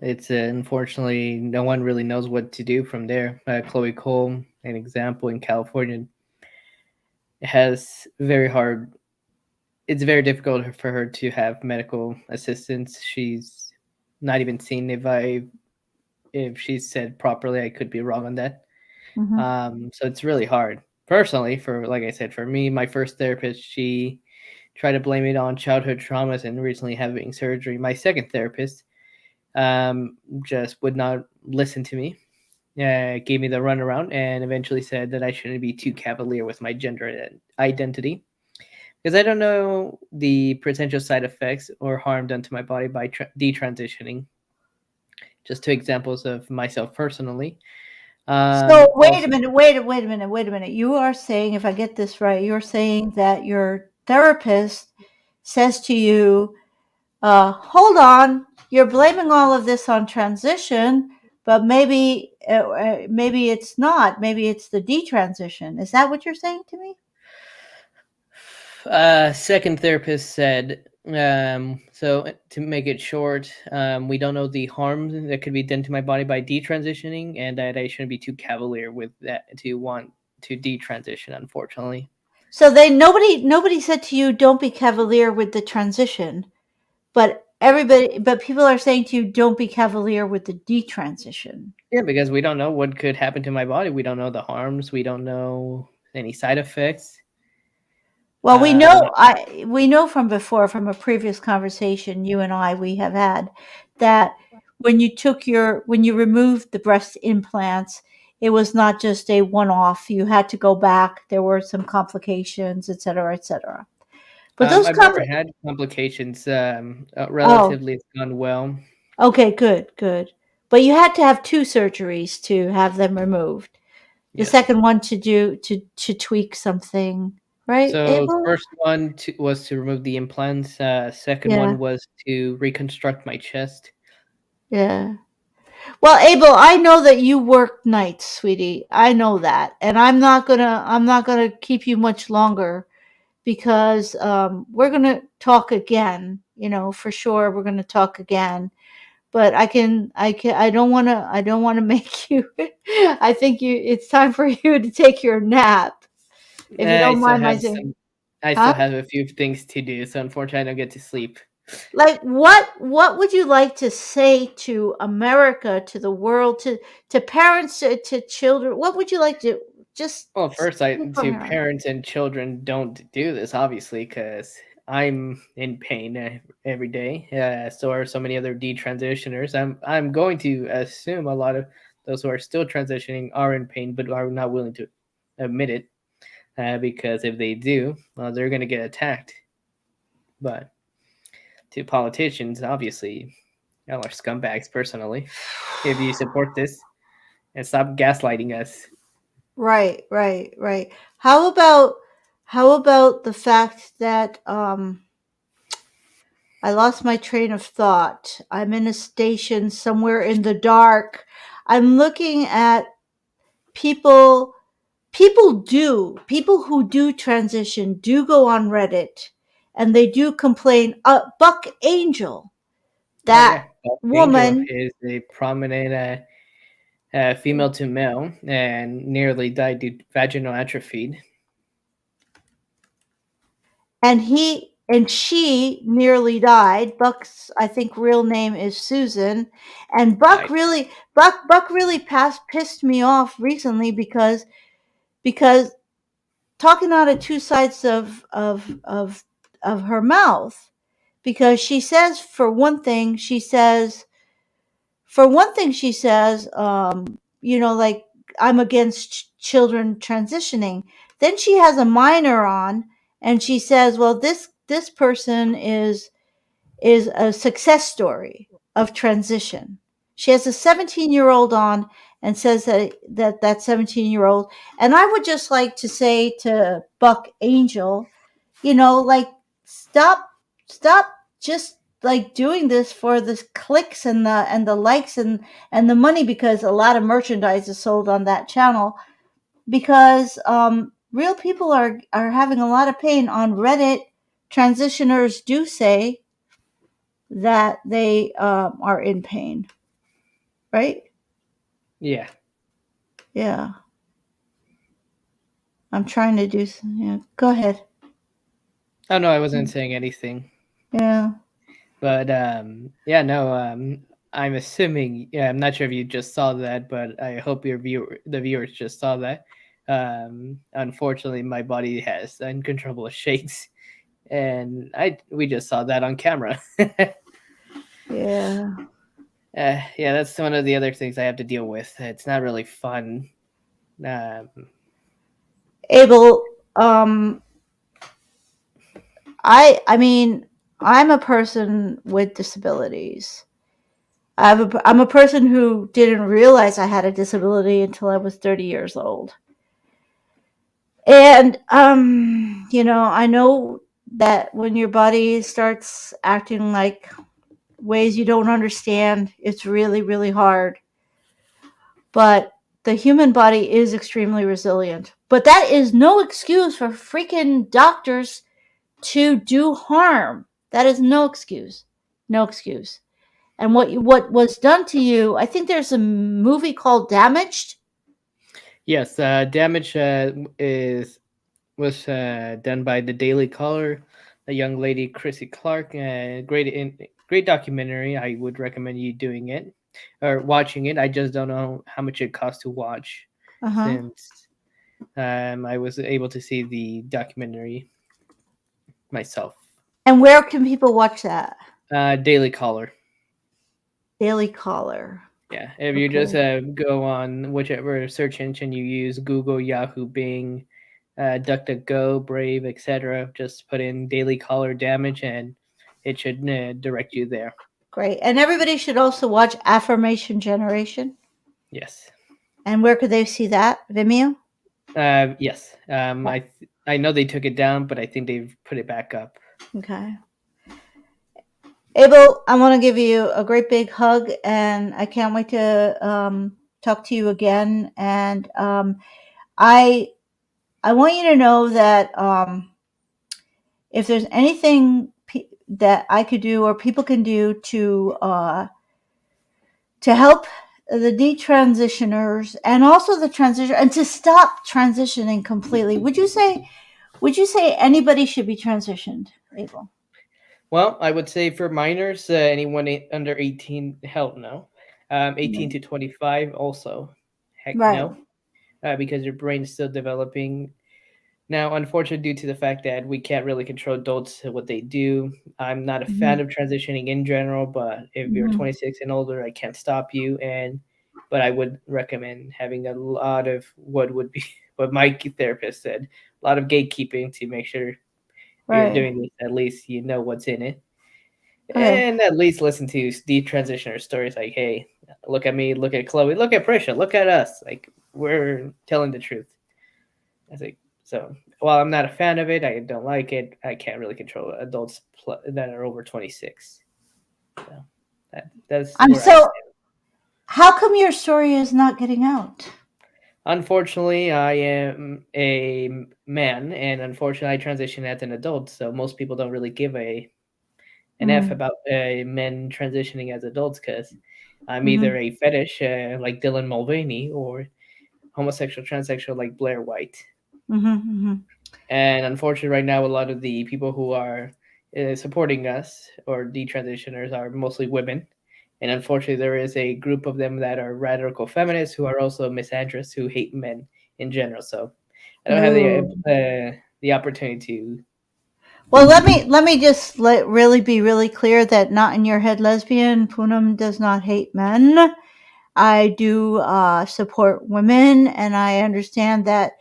Speaker 1: It's unfortunately no one really knows what to do from there. Chloe Cole, an example in California, has very hard. It's very difficult for her to have medical assistance. She's not even seen if she's said properly. I could be wrong on that.
Speaker 2: Mm-hmm.
Speaker 1: So it's really hard. Personally, for like I said, for me, my first therapist, she tried to blame it on childhood traumas and recently having surgery. My second therapist just would not listen to me. Gave me the runaround and eventually said that I shouldn't be too cavalier with my gender identity because I don't know the potential side effects or harm done to my body by detransitioning. Just two examples of myself personally.
Speaker 2: So wait a
Speaker 1: Also,
Speaker 2: minute, wait a minute. You are saying, if I get this right, you're saying that your therapist says to you, hold on, you're blaming all of this on transition, but maybe it's not. Maybe it's the detransition. Is that what you're saying to me?
Speaker 1: second therapist said, so to make it short, we don't know the harm that could be done to my body by detransitioning, and that I shouldn't be too cavalier with that to want to detransition, unfortunately.
Speaker 2: So they nobody said to you, don't be cavalier with the transition, but people are saying to you, don't be cavalier with the detransition.
Speaker 1: Yeah, because we don't know what could happen to my body. We don't know the harms. We don't know any side effects.
Speaker 2: Well,
Speaker 1: Um,
Speaker 2: we know from before, from a previous conversation you and we have had, that when you removed the breast implants, it was not just a one-off. You had to go back. There were some complications, et cetera, et cetera. But those
Speaker 1: I've never had complications.
Speaker 2: oh,
Speaker 1: Relatively, it's gone well.
Speaker 2: okay, good, good. But you had to have two surgeries to have them removed. The
Speaker 1: Yes.
Speaker 2: second one to tweak something, right,
Speaker 1: So the
Speaker 2: Abel?
Speaker 1: first one was to remove the implants. Second
Speaker 2: Yeah,
Speaker 1: one was to reconstruct my chest.
Speaker 2: yeah. Well, Abel, I know that you work nights, sweetie. I know that, and I'm not gonna keep you much longer because we're gonna talk again. For sure, we're gonna talk again. but I don't want to make you. I think it's time for you to take your nap, if you
Speaker 1: I
Speaker 2: don't
Speaker 1: still
Speaker 2: mind my
Speaker 1: have
Speaker 2: saying.
Speaker 1: some. I
Speaker 2: Huh?
Speaker 1: still have a few things to do, so unfortunately, I don't get to sleep.
Speaker 2: Like, what would you like to say to America, to the world, to parents, to children? What would you like to just
Speaker 1: Well, first, I
Speaker 2: speak from
Speaker 1: to
Speaker 2: your heart?
Speaker 1: parents and children, don't do this, obviously, because I'm in pain every day. So are so many other detransitioners. I'm going to assume a lot of those who are still transitioning are in pain, but are not willing to admit it. Because if they do, well, they're going to get attacked. But to politicians, obviously, y'all are scumbags. Personally, if you support this and stop gaslighting us.
Speaker 2: Right, right, right. How about the fact that I lost my train of thought. I'm in a station somewhere in the dark. I'm looking at people people who do transition do go on Reddit, and they do complain. Buck Angel,
Speaker 1: Oh
Speaker 2: that
Speaker 1: yeah, Beth Angel
Speaker 2: woman,
Speaker 1: is a prominent female to male and nearly died due to vaginal atrophy.
Speaker 2: and she nearly died. Buck's, I think, real name is Susan, and
Speaker 1: I
Speaker 2: Buck really pissed me off recently because talking out of two sides of her mouth, because she says, like, I'm against children transitioning. Then she has a minor on, and she says, well, this person is a success story of transition. She has a 17-year-old on, and says that 17-year-old. And I would just like to say to Buck Angel, like, stop stop just like doing this for the clicks and the likes and the money, because a lot of merchandise is sold on that channel, because real people are having a lot of pain on Reddit. Transitioners do say that they are in pain, right?
Speaker 1: yeah.
Speaker 2: Yeah. I'm trying to do. Yeah. Go ahead.
Speaker 1: Oh no, I wasn't saying anything.
Speaker 2: Yeah.
Speaker 1: But yeah, no. I'm assuming. Yeah, I'm not sure if you just saw that, but I hope the viewers just saw that. Unfortunately, my body has uncontrollable shakes, and we just saw that on camera.
Speaker 2: Yeah.
Speaker 1: Yeah, that's one of the other things I have to deal with. It's not really fun. Um,
Speaker 2: Abel, I mean, I'm a person with disabilities. I'm a person who didn't realize I had a disability until I was 30 years old. And I know that when your body starts acting like ways you don't understand, it's really, really hard. But the human body is extremely resilient. But that is no excuse for freaking doctors to do harm. That is no excuse. No excuse. And what was done to you, I think there's a movie called Damaged.
Speaker 1: yes, damage is was done by the Daily Caller, a young lady, Chrissy Clark. Great documentary. I would recommend you doing it or watching it. I just don't know how much it costs to watch,
Speaker 2: Uh-huh.
Speaker 1: since I was able to see the documentary myself.
Speaker 2: And where can people watch that?
Speaker 1: Daily Caller.
Speaker 2: Daily Caller.
Speaker 1: Yeah, if you just
Speaker 2: Okay.
Speaker 1: go on whichever search engine you use, Google, Yahoo, Bing, DuckDuckGo, Brave, etc., just put in Daily Caller Damage, and it should direct you there.
Speaker 2: Great. And everybody should also watch Affirmation Generation.
Speaker 1: Yes.
Speaker 2: And where could they see that? Vimeo?
Speaker 1: Yes. I know they took it down, but I think they've put it back up.
Speaker 2: Okay. Abel, I want to give you a great big hug, and I can't wait to talk to you again. And I want you to know that if there's anything that I could do or people can do to to help the detransitioners and also the transition, and to stop transitioning completely. Would you say anybody should be transitioned, Abel?
Speaker 1: Well, I would say for minors, anyone under 18, hell no. 18 to 25, also, heck
Speaker 2: Right.
Speaker 1: no, because your brain is still developing. Now, unfortunately, due to the fact that we can't really control adults what they do, I'm not a fan of transitioning in general. But if you're 26 and older, I can't stop you. But I would recommend having a lot of what my therapist said, a lot of gatekeeping to make sure you're
Speaker 2: Right.
Speaker 1: doing this. At least you know what's in it,
Speaker 2: Okay.
Speaker 1: and at least listen to detransitioner stories like, "Hey, look at me, look at Chloe, look at Prisha, look at us. Like we're telling the truth." I think so. While I'm not a fan of it, I don't like it. I can't really control adults that are over 26. So that's
Speaker 2: I'm
Speaker 1: where I
Speaker 2: so.
Speaker 1: stand.
Speaker 2: How come your story is not getting out?
Speaker 1: Unfortunately, I am a man, and unfortunately, I transitioned as an adult. So most people don't really give an F about men transitioning as adults because I'm either a fetish like Dylan Mulvaney or homosexual, transsexual like Blair White. And unfortunately, right now, a lot of the people who are supporting us or detransitioners are mostly women. And unfortunately, there is a group of them that are radical feminists who are also misandrists who hate men in general. So I don't have the opportunity to.
Speaker 2: Well, let me just really be really clear that not in your head lesbian Poonam does not hate men. I do support women, and I understand that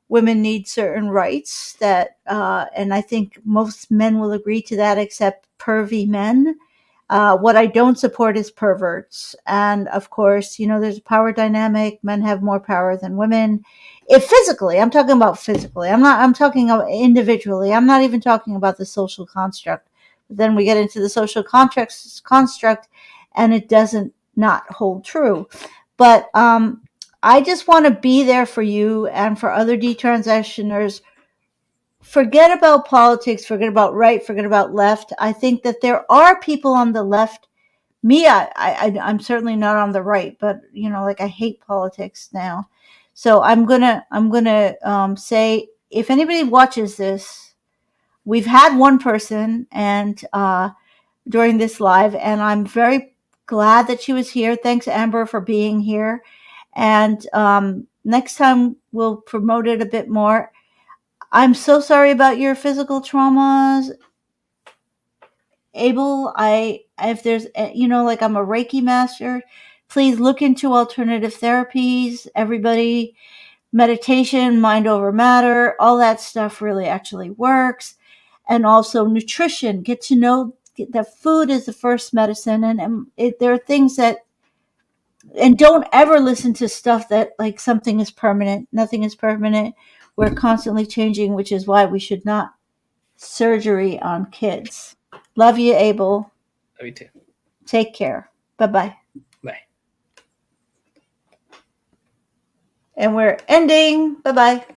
Speaker 2: women need certain rights that and I think most men will agree to that, except pervy men. What I don't support is perverts. And of course, there's a power dynamic. Men have more power than women. If physically, I'm talking about physically. I'm talking about individually. I'm not even talking about the social construct. But then we get into the social construct, and it doesn't not hold true. But I just want to be there for you and for other detransitioners. Forget about politics, forget about right, forget about left. I think that there are people on the left. Me, I'm certainly not on the right, but like I hate politics now. So I'm gonna say, if anybody watches this, we've had one person and during this live, and I'm very glad that she was here. Thanks, Amber, for being here. And next time we'll promote it a bit more. I'm so sorry about your physical traumas, Abel. If there's, like, I'm a Reiki master. Please look into alternative therapies. Everybody, meditation, mind over matter, all that stuff really actually works. And also nutrition. Get to know that food is the first medicine, and there are things that. And don't ever listen to stuff that like something is permanent. Nothing is permanent. We're constantly changing, which is why we should not surgery on kids. Love you, Abel.
Speaker 1: Love you too.
Speaker 2: Take care. Bye-bye.
Speaker 1: Bye.
Speaker 2: And we're ending. Bye-bye.